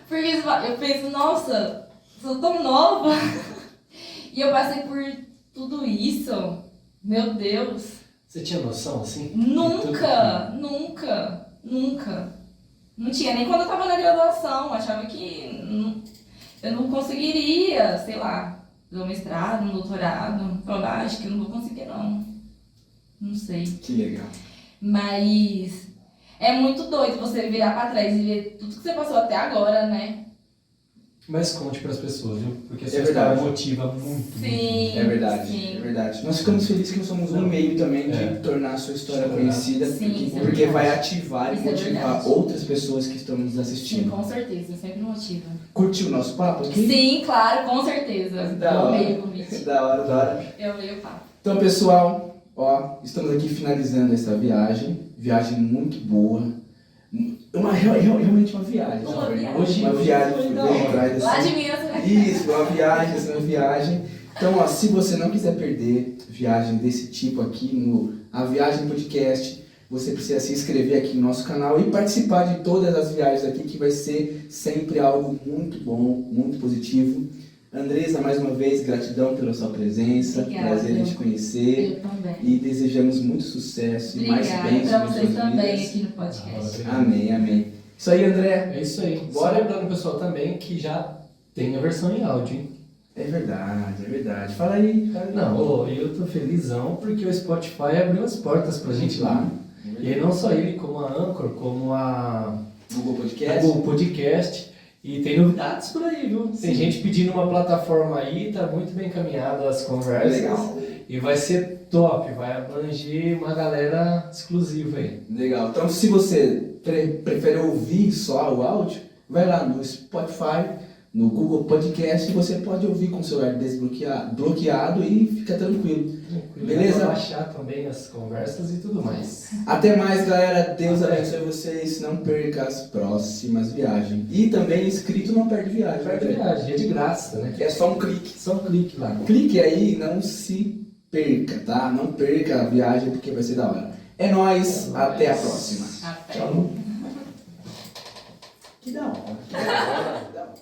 Porque eu penso, nossa, sou tão nova. E eu passei por tudo isso. Meu Deus. Você tinha noção assim? Nunca. Não tinha, nem quando eu tava na graduação. Achava que eu não conseguiria, sei lá, fazer um mestrado, um doutorado. Falava, acho que eu não vou conseguir, não. Não sei. Que legal. Mas é muito doido você virar pra trás e ver tudo que você passou até agora, né? Mas conte para as pessoas, viu? Porque a É sua história verdade. motiva muito. Sim. É verdade, Sim. é verdade. Nós ficamos felizes que nós somos um meio também de É. tornar a sua história Sim. conhecida, Sim, isso é porque verdade. vai ativar e Isso é motivar verdade. outras pessoas que estão nos Sim, assistindo. com certeza. Sempre motiva. Curtiu o nosso papo aqui? Sim, claro, com certeza. Da Eu hora. amei o convite. Da hora, da hora. Eu amei o papo. Então, pessoal, ó, estamos aqui finalizando essa viagem. Viagem muito boa. Realmente uma viagem. Uma sabe? viagem. Hoje, uma viagem foi da bem hora. atrás Lá assim. de Minas, né? Isso, uma viagem. Então, ó, se você não quiser perder viagem desse tipo aqui no A Viagem Podcast, você precisa se inscrever aqui no nosso canal e participar de todas as viagens aqui, que vai ser sempre algo muito bom, muito positivo. Andressa, mais uma vez, gratidão pela sua presença. Obrigada. Prazer em te conhecer. Eu também. E desejamos muito sucesso e mais Obrigada bênçãos pra nas vocês suas também vidas. aqui no podcast. Amém, amém. Isso aí, André. É isso aí. Bora. Só lembrando, pessoal, também que já tem a versão em áudio, hein? É verdade, é verdade. Fala aí. Fala aí. Não, eu tô felizão porque o Spotify abriu as portas pra gente lá. E aí não só ele, como a Anchor, como a Google Podcast. Google Podcast. E tem novidades por aí, viu? Tem Sim. gente pedindo uma plataforma aí, tá muito bem encaminhado as conversas. Legal. E vai ser top, vai abranger uma galera exclusiva aí. Legal. Então, se você prefere ouvir só o áudio, vai lá no Spotify, no Google Podcast, e você pode ouvir com o celular bloqueado e fica tranquilo. Beleza? Vai baixar também as conversas e tudo mais. Até mais, galera. Deus abençoe vocês. Não perca as próximas viagens. E também inscrito não perde viagem. Perde viagem, é de graça, né? É só um clique. Só um clique lá. Clique aí e não se perca, tá? Não perca a viagem porque vai ser da hora. É nóis. Até a próxima. Até. Tchau. Que da hora. Que da hora.